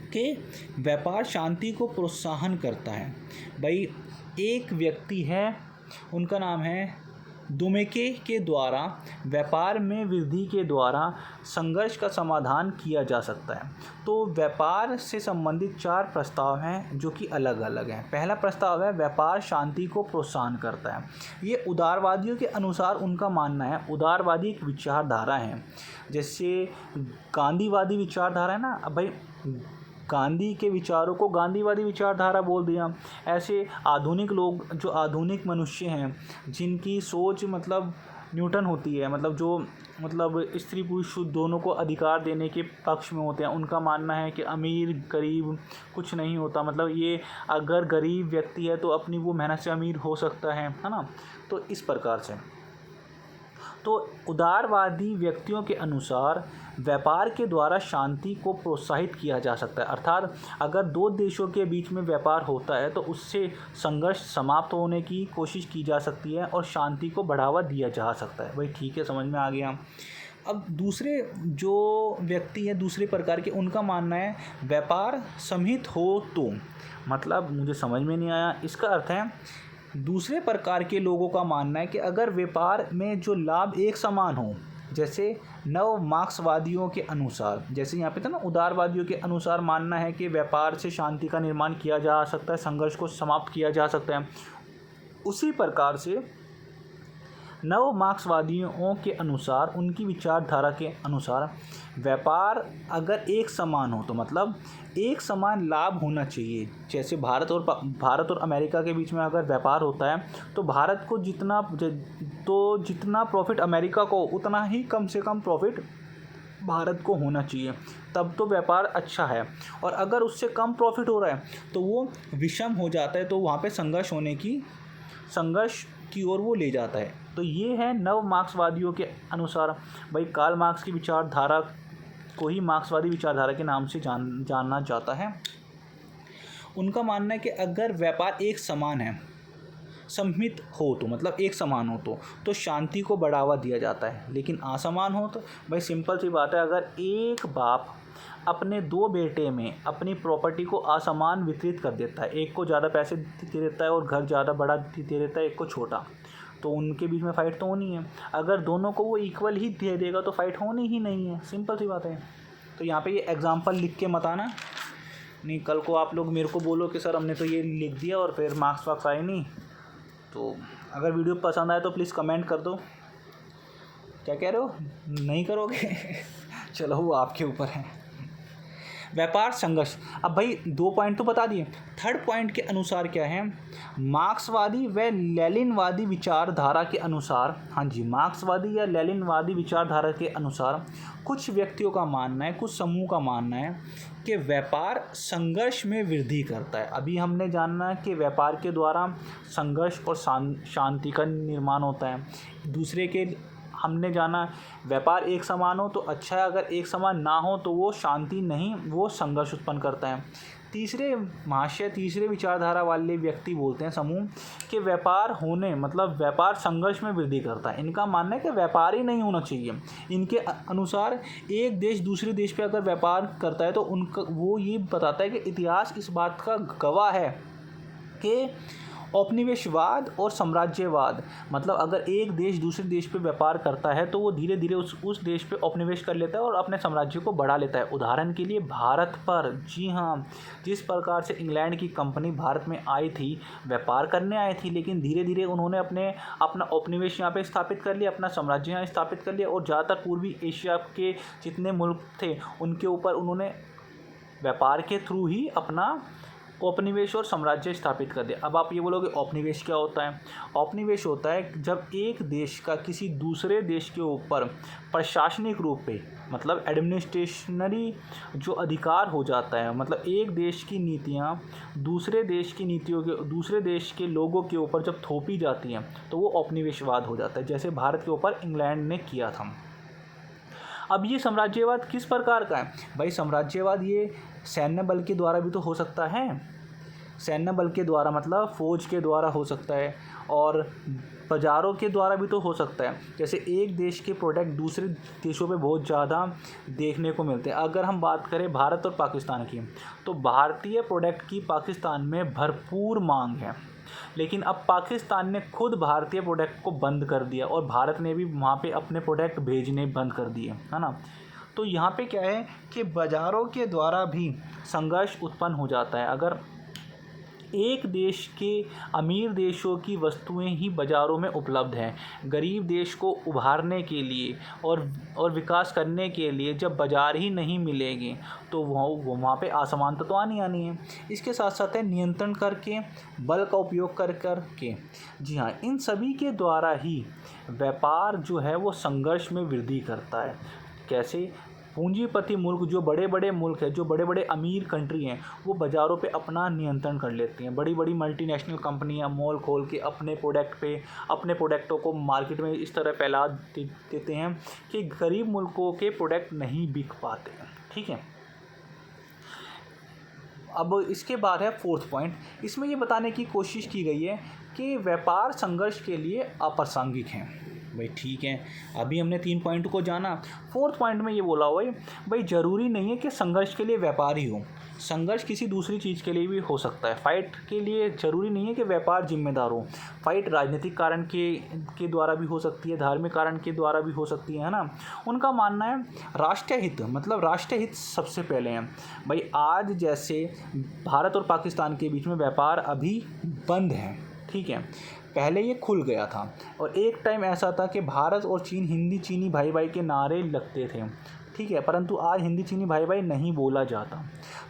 कि व्यापार शांति को प्रोत्साहन करता है। भाई एक व्यक्ति है, उनका नाम है डोमेके के द्वारा व्यापार में वृद्धि के द्वारा संघर्ष का समाधान किया जा सकता है। तो व्यापार से संबंधित 4 प्रस्ताव हैं जो कि अलग अलग हैं। पहला प्रस्ताव है व्यापार शांति को प्रोत्साहन करता है। ये उदारवादियों के अनुसार उनका मानना है, उदारवादी एक विचारधारा है, जैसे गांधीवादी विचारधारा है ना। अब भाई गांधी के विचारों को गांधीवादी विचारधारा बोल दिया। ऐसे आधुनिक लोग, जो आधुनिक मनुष्य हैं, जिनकी सोच मतलब न्यूटन होती है, मतलब जो मतलब स्त्री पुरुष दोनों को अधिकार देने के पक्ष में होते हैं, उनका मानना है कि अमीर गरीब कुछ नहीं होता। मतलब ये अगर गरीब व्यक्ति है तो अपनी वो मेहनत से अमीर हो सकता है ना। तो इस प्रकार से तो उदारवादी व्यक्तियों के अनुसार व्यापार के द्वारा शांति को प्रोत्साहित किया जा सकता है। अर्थात अगर 2 देशों के बीच में व्यापार होता है तो उससे संघर्ष समाप्त होने की कोशिश की जा सकती है और शांति को बढ़ावा दिया जा सकता है। भाई ठीक है, समझ में आ गया। अब दूसरे जो व्यक्ति हैं दूसरे प्रकार के, उनका मानना है व्यापार समहित हो तो, मतलब मुझे समझ में नहीं आया। इसका अर्थ है दूसरे प्रकार के लोगों का मानना है कि अगर व्यापार में जो लाभ एक समान हो, जैसे नव मार्क्सवादियों के अनुसार, जैसे यहाँ पे था ना, उदारवादियों के अनुसार मानना है कि व्यापार से शांति का निर्माण किया जा सकता है, संघर्ष को समाप्त किया जा सकता है। उसी प्रकार से नव मार्क्सवादियों के अनुसार, उनकी विचारधारा के अनुसार व्यापार अगर एक समान हो तो मतलब एक समान लाभ होना चाहिए। जैसे भारत और अमेरिका के बीच में अगर व्यापार होता है तो भारत को जितना प्रॉफिट अमेरिका को, उतना ही कम से कम प्रॉफिट भारत को होना चाहिए, तब तो व्यापार अच्छा है। और अगर उससे कम प्रॉफिट हो रहा है तो वो विषम हो जाता है, तो वहाँ पे संघर्ष की ओर वो ले जाता है। तो ये है नव मार्क्सवादियों के अनुसार। भाई कार्ल मार्क्स की विचारधारा को ही मार्क्सवादी विचारधारा के नाम से जाना जाता है। उनका मानना है कि अगर व्यापार एक समान है, सममित हो तो मतलब एक समान हो तो शांति को बढ़ावा दिया जाता है। लेकिन असमान हो तो भाई सिंपल सी बात है, अगर एक बाप अपने 2 बेटे में अपनी प्रॉपर्टी को असमान वितरित कर देता है, एक को ज़्यादा पैसे दे देता है और घर ज़्यादा बड़ा दे देता है, एक को छोटा, तो उनके बीच में फ़ाइट तो होनी है। अगर दोनों को वो इक्वल ही दे देगा तो फ़ाइट होनी ही नहीं है, सिंपल सी बात है। तो यहाँ पे ये एग्जांपल लिख के मत आना, नहीं कल को आप लोग मेरे को बोलो कि सर हमने तो ये लिख दिया और फिर मार्क्स वार्क्स आए नहीं। तो अगर वीडियो पसंद आए तो प्लीज़ कमेंट कर दो। क्या कह रहे हो, नहीं करोगे? चलो वो आपके ऊपर है। व्यापार संघर्ष, अब भाई 2 पॉइंट तो बता दिए। 3rd पॉइंट के अनुसार क्या है, मार्क्सवादी व लेनिनवादी विचारधारा के अनुसार, हाँ जी, मार्क्सवादी या लेनिनवादी विचारधारा के अनुसार कुछ व्यक्तियों का मानना है, कुछ समूह का मानना है कि व्यापार संघर्ष में वृद्धि करता है। अभी हमने जानना है कि व्यापार के द्वारा संघर्ष और शांति का निर्माण होता है। दूसरे के हमने जाना व्यापार एक समान हो तो अच्छा है, अगर एक समान ना हो तो वो शांति नहीं, वो संघर्ष उत्पन्न करता है। तीसरे विचारधारा वाले व्यक्ति बोलते हैं समूह कि व्यापार होने मतलब व्यापार संघर्ष में वृद्धि करता है। इनका मानना है कि व्यापार ही नहीं होना चाहिए। इनके अनुसार एक देश दूसरे देश पे अगर व्यापार करता है तो उनका वो ये बताता है कि इतिहास इस बात का गवाह है कि औपनिवेशवाद और साम्राज्यवाद, मतलब अगर एक देश दूसरे देश पे व्यापार करता है तो वो धीरे धीरे उस देश पे औपनिवेश कर लेता है और अपने साम्राज्य को बढ़ा लेता है। उदाहरण के लिए भारत पर, जी हाँ, जिस प्रकार से इंग्लैंड की कंपनी भारत में आई थी, व्यापार करने आई थी, लेकिन धीरे धीरे उन्होंने अपना औपनिवेश यहाँ पे स्थापित कर लिया, अपना साम्राज्य यहाँ स्थापित कर लिया और ज़्यादातर पूर्वी एशिया के जितने मुल्क थे उनके ऊपर उन्होंने व्यापार के थ्रू ही अपना औपनिवेश और साम्राज्य स्थापित कर दिया। अब आप ये बोलोगे औपनिवेश क्या होता है? औपनिवेश होता है जब एक देश का किसी दूसरे देश के ऊपर प्रशासनिक रूप पे मतलब एडमिनिस्ट्रेशनरी जो अधिकार हो जाता है, मतलब एक देश की नीतियाँ दूसरे देश के लोगों के ऊपर जब थोपी जाती हैं तो वो औपनिवेशवाद हो जाता है, जैसे भारत के ऊपर इंग्लैंड ने किया था। अब ये साम्राज्यवाद किस प्रकार का है? भाई साम्राज्यवाद ये सैन्य बल के द्वारा भी तो हो सकता है। सैन्य बल के द्वारा मतलब फौज के द्वारा हो सकता है और बाज़ारों के द्वारा भी तो हो सकता है। जैसे एक देश के प्रोडक्ट दूसरे देशों पे बहुत ज़्यादा देखने को मिलते हैं। अगर हम बात करें भारत और पाकिस्तान की, तो भारतीय प्रोडक्ट की पाकिस्तान में भरपूर मांग है, लेकिन अब पाकिस्तान ने खुद भारतीय प्रोडक्ट को बंद कर दिया और भारत ने भी वहाँ पे अपने प्रोडक्ट भेजने बंद कर दिए, है ना। तो यहाँ पे क्या है कि बाज़ारों के द्वारा भी संघर्ष उत्पन्न हो जाता है। अगर एक देश के अमीर देशों की वस्तुएं ही बाज़ारों में उपलब्ध हैं, गरीब देश को उभारने के लिए और विकास करने के लिए जब बाज़ार ही नहीं मिलेंगे तो वहाँ पे असमानता तो आनी है। इसके साथ साथ है नियंत्रण करके, बल का उपयोग कर के, जी हाँ, इन सभी के द्वारा ही व्यापार जो है वो संघर्ष में वृद्धि करता है। कैसे? पूंजीपति मुल्क, जो बड़े बड़े मुल्क हैं, जो बड़े बड़े अमीर कंट्री हैं, वो बाज़ारों पे अपना नियंत्रण कर लेती हैं। बड़ी बड़ी मल्टीनेशनल कंपनियां मॉल खोल के अपने प्रोडक्टों को मार्केट में इस तरह फैला देते हैं कि गरीब मुल्कों के प्रोडक्ट नहीं बिक पाते हैं। ठीक है, अब इसके बाद है फोर्थ पॉइंट। इसमें ये बताने की कोशिश की गई है कि व्यापार संघर्ष के लिए अप्रासंगिक हैं। भाई ठीक है, अभी हमने 3 पॉइंट को जाना। फोर्थ पॉइंट में ये बोला हुआ है भाई ज़रूरी नहीं है कि संघर्ष के लिए व्यापार ही हो, संघर्ष किसी दूसरी चीज़ के लिए भी हो सकता है। फाइट के लिए ज़रूरी नहीं है कि व्यापार जिम्मेदार हो। फाइट राजनीतिक कारण के द्वारा भी हो सकती है, धार्मिक कारण के द्वारा भी हो सकती है ना। उनका मानना है राष्ट्रीय हित, मतलब राष्ट्रीय हित सबसे पहले हैं। भाई आज जैसे भारत और पाकिस्तान के बीच में व्यापार अभी बंद है, ठीक है, पहले ये खुल गया था और एक टाइम ऐसा था कि भारत और चीन हिंदी चीनी भाई भाई के नारे लगते थे, ठीक है, परंतु आज हिंदी चीनी भाई भाई नहीं बोला जाता।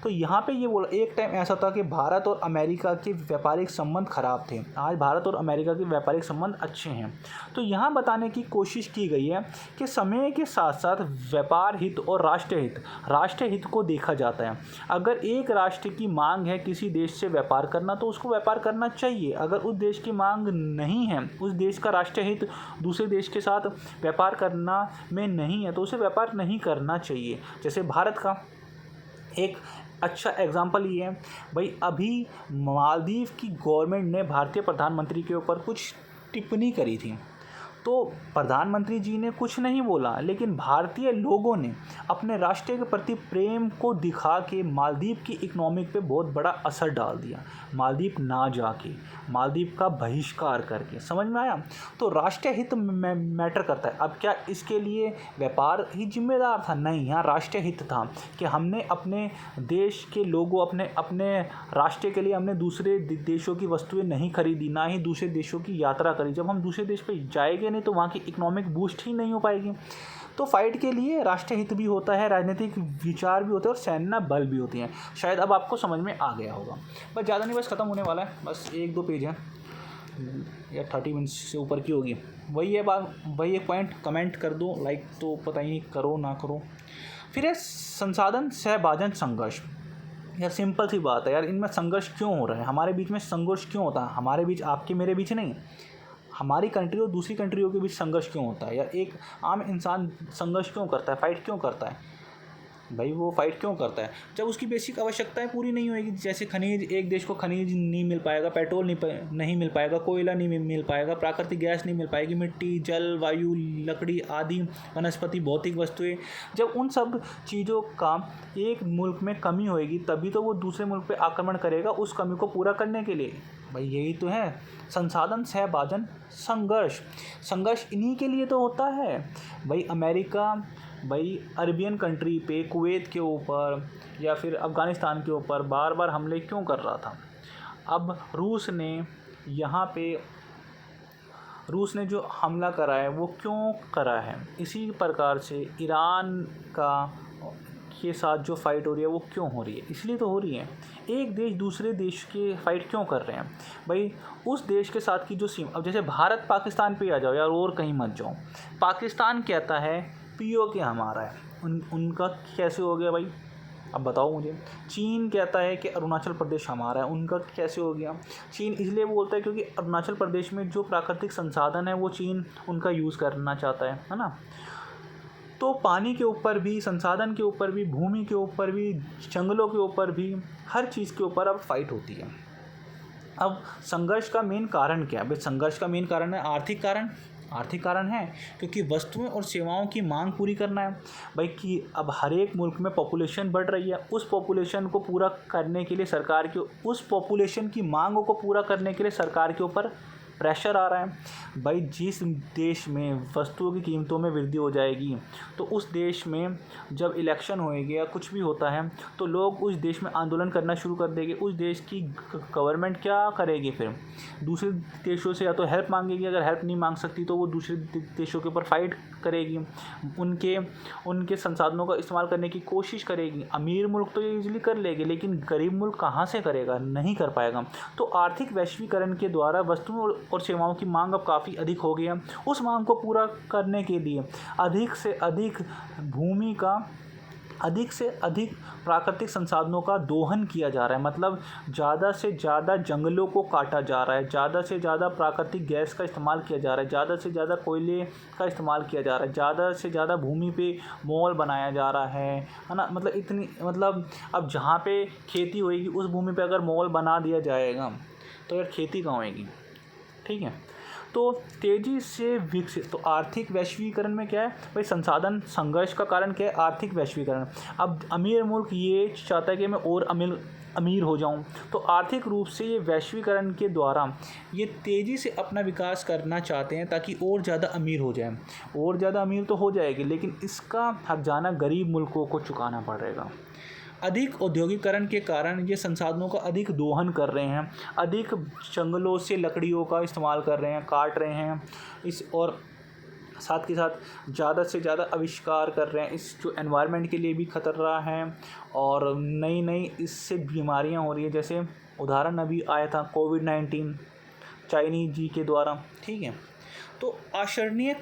तो यहाँ पे ये बोला, एक टाइम ऐसा था कि भारत और अमेरिका के व्यापारिक संबंध खराब थे, आज भारत और अमेरिका के व्यापारिक संबंध अच्छे हैं। तो यहाँ बताने की कोशिश की गई है कि समय के साथ साथ व्यापार हित और राष्ट्रीय हित को देखा जाता है। अगर एक राष्ट्र की मांग है किसी देश से व्यापार करना तो उसको व्यापार करना चाहिए। अगर उस देश की मांग नहीं है, उस देश का राष्ट्रीय हित दूसरे देश के साथ व्यापार करना में नहीं है, तो उसे व्यापार नहीं करना चाहिए। जैसे भारत का एक अच्छा एग्जाम्पल ये है भाई, अभी मालदीव की गवर्नमेंट ने भारतीय प्रधानमंत्री के ऊपर कुछ टिप्पणी करी थी, तो प्रधानमंत्री जी ने कुछ नहीं बोला, लेकिन भारतीय लोगों ने अपने राष्ट्र के प्रति प्रेम को दिखा के मालदीव की इकोनॉमिक पे बहुत बड़ा असर डाल दिया। मालदीव ना जाके, मालदीव का बहिष्कार करके, समझ में आया। तो राष्ट्रीय हित मैटर करता है। अब क्या इसके लिए व्यापार ही जिम्मेदार था? नहीं, यहाँ राष्ट्रीय हित था कि हमने अपने देश के लोगों, अपने राष्ट्र के लिए हमने दूसरे देशों की वस्तुएं नहीं खरीदी, ना ही दूसरे देशों की यात्रा करी। जब हम दूसरे देश पे जाएंगे नहीं तो वहाँ की इकोनॉमिक बूस्ट ही नहीं हो पाएगी। तो फाइट के लिए राष्ट्रीय हित भी होता है, राजनीतिक विचार भी होते हैं और सैन्य बल भी होती हैं। शायद अब आपको समझ में आ गया होगा। बस ज़्यादा नहीं, बस ख़त्म होने वाला है, बस 1-2 पेज है या 30 मिनट्स से ऊपर की होगी। वही है बात, वही एक पॉइंट। कमेंट कर दो, लाइक तो पता ही नहीं करो ना करो। फिर है संसाधन सहभाजन संघर्ष। यार सिंपल सी बात है यार, इनमें संघर्ष क्यों हो रहा है, हमारे बीच में संघर्ष क्यों होता है? हमारे बीच, आपके मेरे बीच नहीं, हमारी कंट्री और दूसरी कंट्रियों के बीच संघर्ष क्यों होता है? या एक आम इंसान संघर्ष क्यों करता है, फाइट क्यों करता है? भाई वो फाइट क्यों करता है? जब उसकी बेसिक आवश्यकताएं पूरी नहीं होएगी। जैसे खनिज, एक देश को खनिज नहीं मिल पाएगा, पेट्रोल नहीं मिल पाएगा, कोयला नहीं मिल पाएगा, प्राकृतिक गैस नहीं मिल पाएगी, मिट्टी, जल, वायु, लकड़ी आदि वनस्पति भौतिक वस्तुएं, जब उन सब चीज़ों का एक मुल्क में कमी होएगी तभी तो वो दूसरे मुल्क पे आक्रमण करेगा उस कमी को पूरा करने के लिए। भाई यही तो है संसाधन सहभाजन संघर्ष इन्हीं के लिए तो होता है। भाई अमेरिका भाई अरबियन कंट्री पे, कुवैत के ऊपर या फिर अफ़गानिस्तान के ऊपर बार बार हमले क्यों कर रहा था? अब रूस ने जो हमला करा है वो क्यों करा है? इसी प्रकार से ईरान के साथ जो फाइट हो रही है वो क्यों हो रही है? इसलिए तो हो रही है। एक देश दूसरे देश के फाइट क्यों कर रहे हैं? भाई उस देश के साथ की जो सीमा, अब जैसे भारत पाकिस्तान पे आ जाओ यार, और कहीं मत जाओ। पाकिस्तान कहता है पीओके हमारा है, उनका कैसे हो गया भाई? अब बताओ मुझे। चीन कहता है कि अरुणाचल प्रदेश हमारा है, उनका कैसे हो गया? चीन इसलिए बोलता है क्योंकि अरुणाचल प्रदेश में जो प्राकृतिक संसाधन है वो चीन उनका यूज़ करना चाहता है ना। तो पानी के ऊपर भी, संसाधन के ऊपर भी, भूमि के ऊपर भी, जंगलों के ऊपर भी, हर चीज़ के ऊपर अब फाइट होती है। अब संघर्ष का मेन कारण क्या है भाई? संघर्ष का मेन कारण है आर्थिक कारण है, क्योंकि वस्तुएं और सेवाओं की मांग पूरी करना है भाई। कि अब हर एक मुल्क में पॉपुलेशन बढ़ रही है, उस पॉपुलेशन को पूरा करने के लिए सरकार के उस पॉपुलेशन की मांगों को पूरा करने के लिए सरकार के ऊपर प्रेशर आ रहा है भाई। जिस देश में वस्तुओं की कीमतों में वृद्धि हो जाएगी तो उस देश में जब इलेक्शन होएगी या कुछ भी होता है तो लोग उस देश में आंदोलन करना शुरू कर देंगे। उस देश की गवर्नमेंट क्या करेगी? फिर दूसरे देशों से या तो हेल्प मांगेगी, अगर हेल्प नहीं मांग सकती तो वो दूसरे देशों के ऊपर फाइट करेगी, उनके संसाधनों का इस्तेमाल करने की कोशिश करेगी। अमीर मुल्क तो ये ईजिली कर लेगी, लेकिन गरीब मुल्क कहाँ से करेगा? नहीं कर पाएगा। तो आर्थिक वैश्वीकरण के द्वारा वस्तुओं और सेवाओं की मांग अब काफ़ी अधिक हो गई है। उस मांग को पूरा करने के लिए अधिक से अधिक भूमि का, अधिक से अधिक प्राकृतिक संसाधनों का दोहन किया जा रहा है। मतलब ज़्यादा से ज़्यादा जंगलों को काटा जा रहा है, ज़्यादा से ज़्यादा प्राकृतिक गैस का इस्तेमाल किया जा रहा है, ज़्यादा से ज़्यादा कोयले का इस्तेमाल किया जा रहा है, ज़्यादा से ज़्यादा भूमि पे मॉल बनाया जा रहा है ना। मतलब इतनी, मतलब अब जहाँ पे खेती होएगी उस भूमि पे अगर मॉल बना दिया जाएगा तो यार खेती कहाँ होएगी? ठीक है। तो तेज़ी से विकसित, तो आर्थिक वैश्वीकरण में क्या है भाई? संसाधन संघर्ष का कारण क्या है? आर्थिक वैश्वीकरण। अब अमीर मुल्क ये चाहता है कि मैं और अमीर हो जाऊं, तो आर्थिक रूप से ये वैश्वीकरण के द्वारा ये तेज़ी से अपना विकास करना चाहते हैं ताकि और ज़्यादा अमीर हो जाए। और ज़्यादा अमीर तो हो जाएगी, लेकिन इसका हर्जाना गरीब मुल्कों को चुकाना पड़ेगा। अधिक औद्योगिकरण के कारण ये संसाधनों का अधिक दोहन कर रहे हैं, अधिक जंगलों से लकड़ियों का इस्तेमाल कर रहे हैं, काट रहे हैं और साथ के साथ ज़्यादा से ज़्यादा आविष्कार कर रहे हैं। इस जो एनवायरनमेंट के लिए भी खतरा है और नई नई इससे बीमारियां हो रही है। जैसे उदाहरण अभी आया था कोविड-19 चाइनीज जी के द्वारा। ठीक है। तो आचरणीय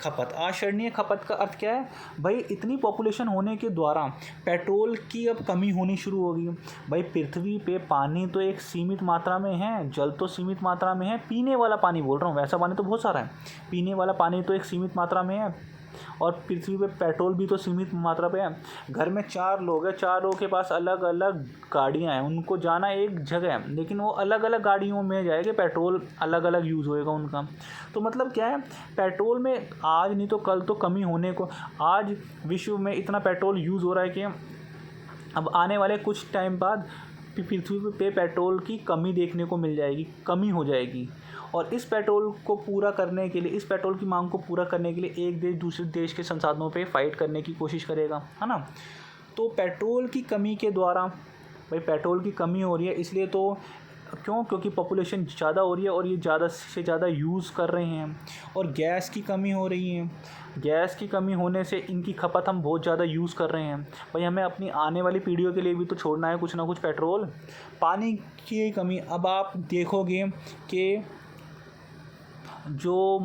खपत का अर्थ क्या है भाई? इतनी पॉपुलेशन होने के द्वारा पेट्रोल की अब कमी होनी शुरू होगी भाई। पृथ्वी पे पानी तो एक सीमित मात्रा में है, जल तो सीमित मात्रा में है, पीने वाला पानी बोल रहा हूँ, वैसा पानी तो बहुत सारा है। पीने वाला पानी तो एक सीमित मात्रा में है और पृथ्वी पे पेट्रोल भी तो सीमित मात्रा पे है। घर में 4 लोग हैं, 4 लोगों के पास अलग अलग गाड़ियां हैं, उनको जाना एक जगह है, लेकिन वो अलग अलग गाड़ियों में जाएंगे, पेट्रोल अलग अलग यूज़ होएगा उनका। तो मतलब क्या है, पेट्रोल में आज नहीं तो कल तो कमी होने को, आज विश्व में इतना पेट्रोल यूज़ हो रहा है कि अब आने वाले कुछ टाइम बाद पृथ्वी पे पेट्रोल की कमी देखने को मिल जाएगी, कमी हो जाएगी। और इस पेट्रोल को पूरा करने के लिए, इस पेट्रोल की मांग को पूरा करने के लिए एक देश दूसरे देश के संसाधनों पे फाइट करने की कोशिश करेगा, है ना। तो पेट्रोल की कमी के द्वारा भाई पेट्रोल की कमी हो रही है, इसलिए तो क्योंकि पॉपुलेशन ज़्यादा हो रही है और ये ज़्यादा से ज़्यादा यूज़ कर रहे हैं। और गैस की कमी हो रही है, गैस की कमी होने से इनकी खपत हम बहुत ज़्यादा यूज़ कर रहे हैं भाई। हमें अपनी आने वाली पीढ़ियों के लिए भी तो छोड़ना है कुछ ना कुछ पेट्रोल। पानी की कमी, अब आप देखोगे कि जो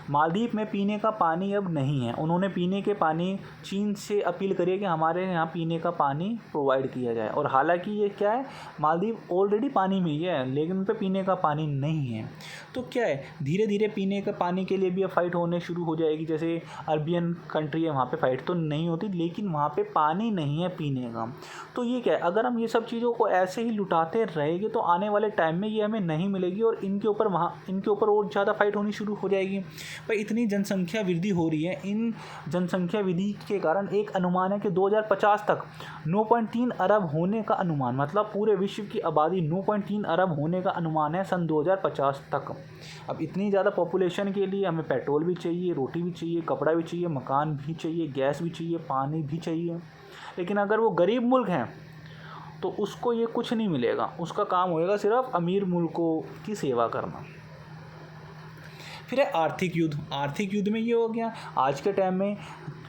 मालदीव में पीने का पानी अब नहीं है। उन्होंने पीने के पानी चीन से अपील करी है कि हमारे यहाँ पीने का पानी प्रोवाइड किया जाए। और हालांकि ये क्या है, मालदीव ऑलरेडी पानी में ही है, लेकिन उन पर पीने का पानी नहीं है। तो क्या है, धीरे धीरे पीने का पानी के लिए भी अब फाइट होने शुरू हो जाएगी। जैसे अरबियन कंट्री है, वहाँ पे फाइट तो नहीं होती, लेकिन वहाँ पे पानी नहीं है पीने का। तो ये क्या है, अगर हम ये सब चीज़ों को ऐसे ही लुटाते रहेंगे तो आने वाले टाइम में ये हमें नहीं मिलेगी और इनके ऊपर और ज़्यादा फाइट होनी शुरू हो जाएगी भाई। इतनी जनसंख्या वृद्धि हो रही है, इन जनसंख्या वृद्धि के कारण एक अनुमान है कि 2050 तक 9.3 अरब होने का अनुमान, मतलब पूरे विश्व की आबादी 9.3 अरब होने का अनुमान है सन 2050 तक। अब इतनी ज़्यादा पॉपुलेशन के लिए हमें पेट्रोल भी चाहिए, रोटी भी चाहिए, कपड़ा भी चाहिए, मकान भी चाहिए, गैस भी चाहिए, पानी भी चाहिए। लेकिन अगर वो गरीब मुल्क हैं तो उसको ये कुछ नहीं मिलेगा, उसका काम होएगा सिर्फ अमीर मुल्कों की सेवा करना। फिर है आर्थिक युद्ध में ये हो गया आज के टाइम में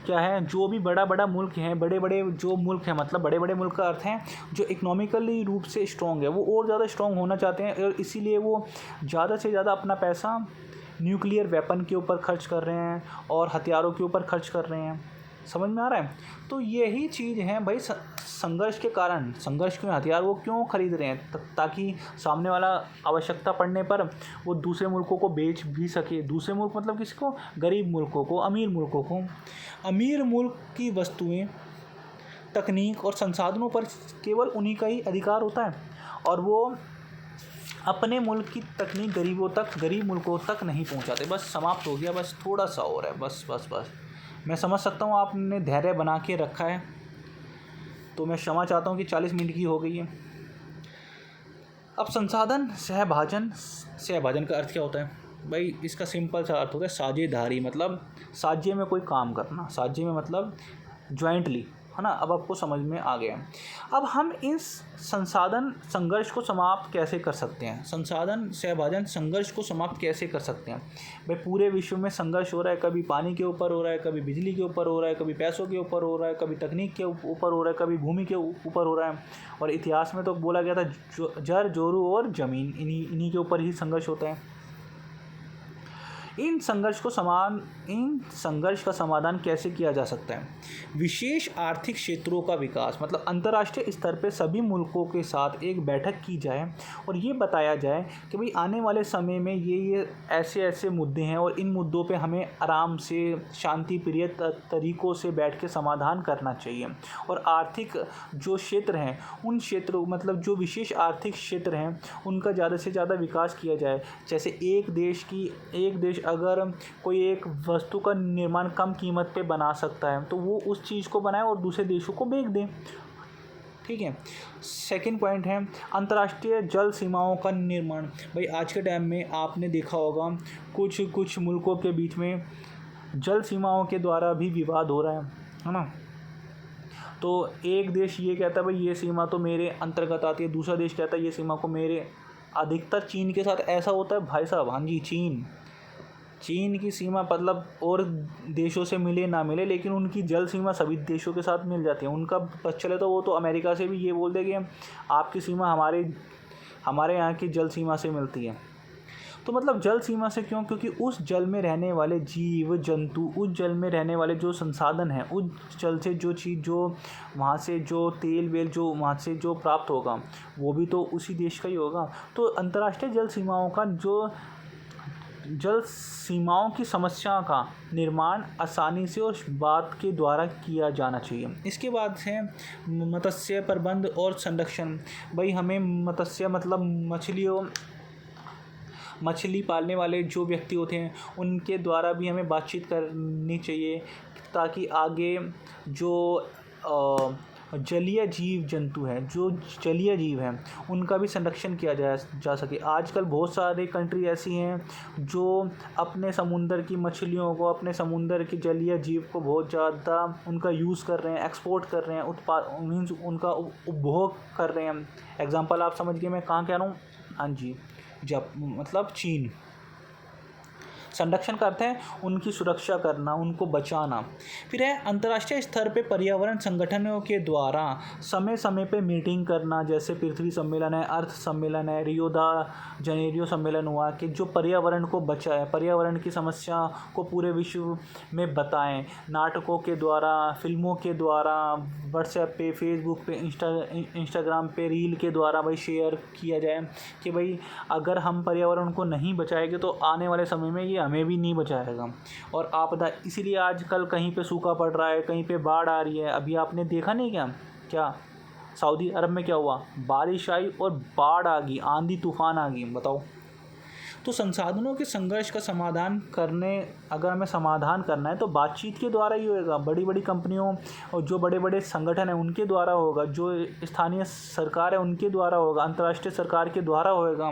क्या है, जो भी बड़ा मुल्क हैं, बड़े जो मुल्क हैं, मतलब बड़े मुल्क का अर्थ है जो इकोनॉमिकली रूप से स्ट्रॉन्ग है, वो और ज़्यादा स्ट्रॉन्ग होना चाहते हैं और इसीलिए वो ज़्यादा से ज़्यादा अपना पैसा न्यूक्लियर वेपन के ऊपर खर्च कर रहे हैं और हथियारों के ऊपर खर्च कर रहे हैं। समझ में आ रहा है। तो यही चीज़ है भाई, संघर्ष के कारण, संघर्ष क्यों, हथियार वो क्यों खरीद रहे हैं, ताकि सामने वाला आवश्यकता पड़ने पर वो दूसरे मुल्कों को बेच भी सके। दूसरे मुल्क मतलब किसको, गरीब मुल्कों को, अमीर मुल्कों को। अमीर मुल्क की वस्तुएं, तकनीक और संसाधनों पर केवल उन्हीं का ही अधिकार होता है और वो अपने मुल्क की तकनीक गरीब मुल्कों तक नहीं पहुंचाते। बस समाप्त हो गया, बस थोड़ा सा और है, बस बस बस। मैं समझ सकता हूँ आपने धैर्य बना के रखा है, तो मैं क्षमा चाहता हूँ कि 40 मिनट की हो गई है। अब संसाधन सहभाजन का अर्थ क्या होता है भाई? इसका सिंपल सा अर्थ होता है साझेदारी, मतलब साझे में कोई काम करना, साझे में मतलब जॉइंटली, है ना। अब आपको समझ में आ गया। अब हम इस संसाधन संघर्ष को समाप्त कैसे कर सकते हैं? संसाधन सहभाजन संघर्ष को समाप्त कैसे कर सकते हैं भाई? पूरे विश्व में संघर्ष हो रहा है, कभी पानी के ऊपर हो रहा है, कभी बिजली के ऊपर हो रहा है, कभी पैसों के ऊपर हो रहा है, कभी तकनीक के ऊपर हो रहा है, कभी भूमि के ऊपर हो रहा है। और इतिहास में तो बोला गया था जर जोरू और ज़मीन, इन्हीं के ऊपर ही संघर्ष होता है। इन संघर्ष का समाधान कैसे किया जा सकता है? विशेष आर्थिक क्षेत्रों का विकास, मतलब अंतर्राष्ट्रीय स्तर पर सभी मुल्कों के साथ एक बैठक की जाए और ये बताया जाए कि भाई आने वाले समय में ये ऐसे ऐसे मुद्दे हैं और इन मुद्दों पे हमें आराम से शांति प्रिय तरीक़ों से बैठ के समाधान करना चाहिए। और आर्थिक जो क्षेत्र हैं उन क्षेत्रों, मतलब जो विशेष आर्थिक क्षेत्र हैं उनका ज़्यादा से ज़्यादा विकास किया जाए। जैसे एक देश अगर कोई एक वस्तु का निर्माण कम कीमत पे बना सकता है तो वो उस चीज़ को बनाए और दूसरे देशों को बेच दें, ठीक है। सेकंड पॉइंट है अंतर्राष्ट्रीय जल सीमाओं का निर्माण। भाई आज के टाइम में आपने देखा होगा कुछ मुल्कों के बीच में जल सीमाओं के द्वारा भी विवाद हो रहा है ना। तो एक देश ये कहता है भाई ये सीमा तो मेरे अंतर्गत आती है, दूसरा देश कहता है ये सीमा को मेरे, अधिकतर चीन के साथ ऐसा होता है भाई साहब। हाँ जी, चीन की सीमा मतलब और देशों से मिले ना मिले, लेकिन उनकी जल सीमा सभी देशों के साथ मिल जाती है। उनका पता चले तो वो तो अमेरिका से भी ये बोल दे कि आपकी सीमा हमारे यहाँ की जल सीमा से मिलती है। तो मतलब जल सीमा से क्यों? क्योंकि उस जल में रहने वाले जीव जंतु, उस जल में रहने वाले जो संसाधन हैं, उस जल से जो चीज़, जो वहाँ से जो तेल वेल जो वहाँ से जो प्राप्त होगा वो भी तो उसी देश का ही होगा। तो अंतर्राष्ट्रीय जल सीमाओं की समस्या का निर्माण आसानी से और बात के द्वारा किया जाना चाहिए। इसके बाद है मत्स्य प्रबंध और संरक्षण। भाई हमें मत्स्य मतलब मछली पालने वाले जो व्यक्ति होते हैं उनके द्वारा भी हमें बातचीत करनी चाहिए ताकि आगे जो जलीय जीव जंतु हैं, जो जलीय जीव हैं उनका भी संरक्षण किया जा सके। आजकल बहुत सारे कंट्री ऐसी हैं जो अपने समुंदर की मछलियों को, अपने समुंदर की जलीय जीव को बहुत ज़्यादा उनका यूज़ कर रहे हैं, एक्सपोर्ट कर रहे हैं, मीन्स उनका उपभोग कर रहे हैं। एग्जांपल आप समझ गए मैं कहाँ कह रहा हूँ? हाँ जी, मतलब चीन। संरक्षण करते हैं उनकी सुरक्षा करना, उनको बचाना। फिर है अंतर्राष्ट्रीय स्तर पे पर्यावरण संगठनों के द्वारा समय समय पे मीटिंग करना, जैसे पृथ्वी सम्मेलन है, अर्थ सम्मेलन है, रियो द जनेरियो सम्मेलन हुआ, कि जो पर्यावरण को बचाए, पर्यावरण की समस्या को पूरे विश्व में बताएं, नाटकों के द्वारा, फिल्मों के द्वारा, व्हाट्सएप पे, फेसबुक पे, इंस्टाग्राम पे रील के द्वारा भाई शेयर किया जाए कि भाई अगर हम पर्यावरण को नहीं बचाएंगे तो आने वाले समय में ये हमें भी नहीं बचाएगा। और आपदा, इसीलिए आजकल कहीं पे सूखा पड़ रहा है, कहीं पे बाढ़ आ रही है। अभी आपने देखा नहीं क्या सऊदी अरब में क्या हुआ? बारिश आई और बाढ़ आ गई, आंधी तूफान आ गई, बताओ। तो संसाधनों के संघर्ष का अगर हमें समाधान करना है तो बातचीत के द्वारा ही होगा। बड़ी बड़ी कंपनियों और जो बड़े बड़े संगठन हैं उनके द्वारा होगा, जो स्थानीय सरकार है उनके द्वारा होगा, अंतर्राष्ट्रीय सरकार के द्वारा होगा।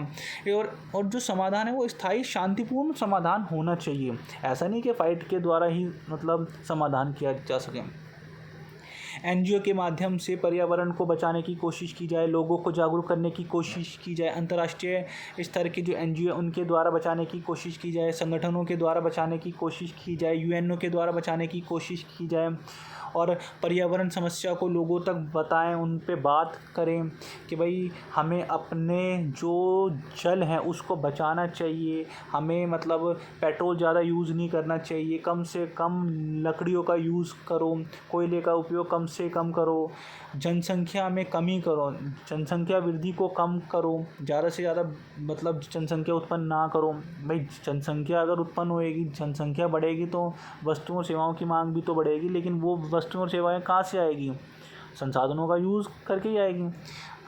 और जो समाधान है वो स्थायी शांतिपूर्ण समाधान होना चाहिए। ऐसा नहीं कि फ़ाइट के द्वारा ही मतलब समाधान किया जा सके। एनजीओ के माध्यम से पर्यावरण को बचाने की कोशिश की जाए, लोगों को जागरूक करने की कोशिश की जाए, अंतर्राष्ट्रीय स्तर के जो एनजीओ उनके द्वारा बचाने की कोशिश की जाए, संगठनों के द्वारा बचाने की कोशिश की जाए, यूएनओ के द्वारा बचाने की कोशिश की जाए और पर्यावरण समस्या को लोगों तक बताएं, उन पे बात करें कि भाई हमें अपने जो जल है उसको बचाना चाहिए। हमें मतलब पेट्रोल ज़्यादा यूज़ नहीं करना चाहिए, कम से कम लकड़ियों का यूज़ करो, कोयले का उपयोग कम से कम करो, जनसंख्या में कमी करो, जनसंख्या वृद्धि को कम करो, ज़्यादा से ज़्यादा मतलब जनसंख्या उत्पन्न ना करो। भाई जनसंख्या अगर उत्पन्न होएगी, जनसंख्या बढ़ेगी तो वस्तुओं और सेवाओं की मांग भी तो बढ़ेगी, लेकिन वो वस्तुओं और सेवाएं कहाँ से आएगी? संसाधनों का यूज़ करके ही आएगी।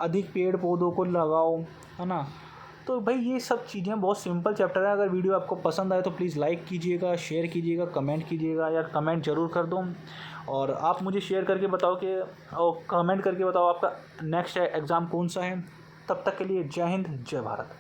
अधिक पेड़ पौधों को लगाओ, है ना। तो भाई ये सब चीज़ें बहुत सिंपल चैप्टर है। अगर वीडियो आपको पसंद आए तो प्लीज़ लाइक कीजिएगा, शेयर कीजिएगा, कमेंट कीजिएगा, यार कमेंट ज़रूर कर दो। और आप मुझे शेयर करके बताओ कि और कमेंट करके बताओ आपका नेक्स्ट एग्ज़ाम कौन सा है। तब तक के लिए जय हिंद, जय भारत।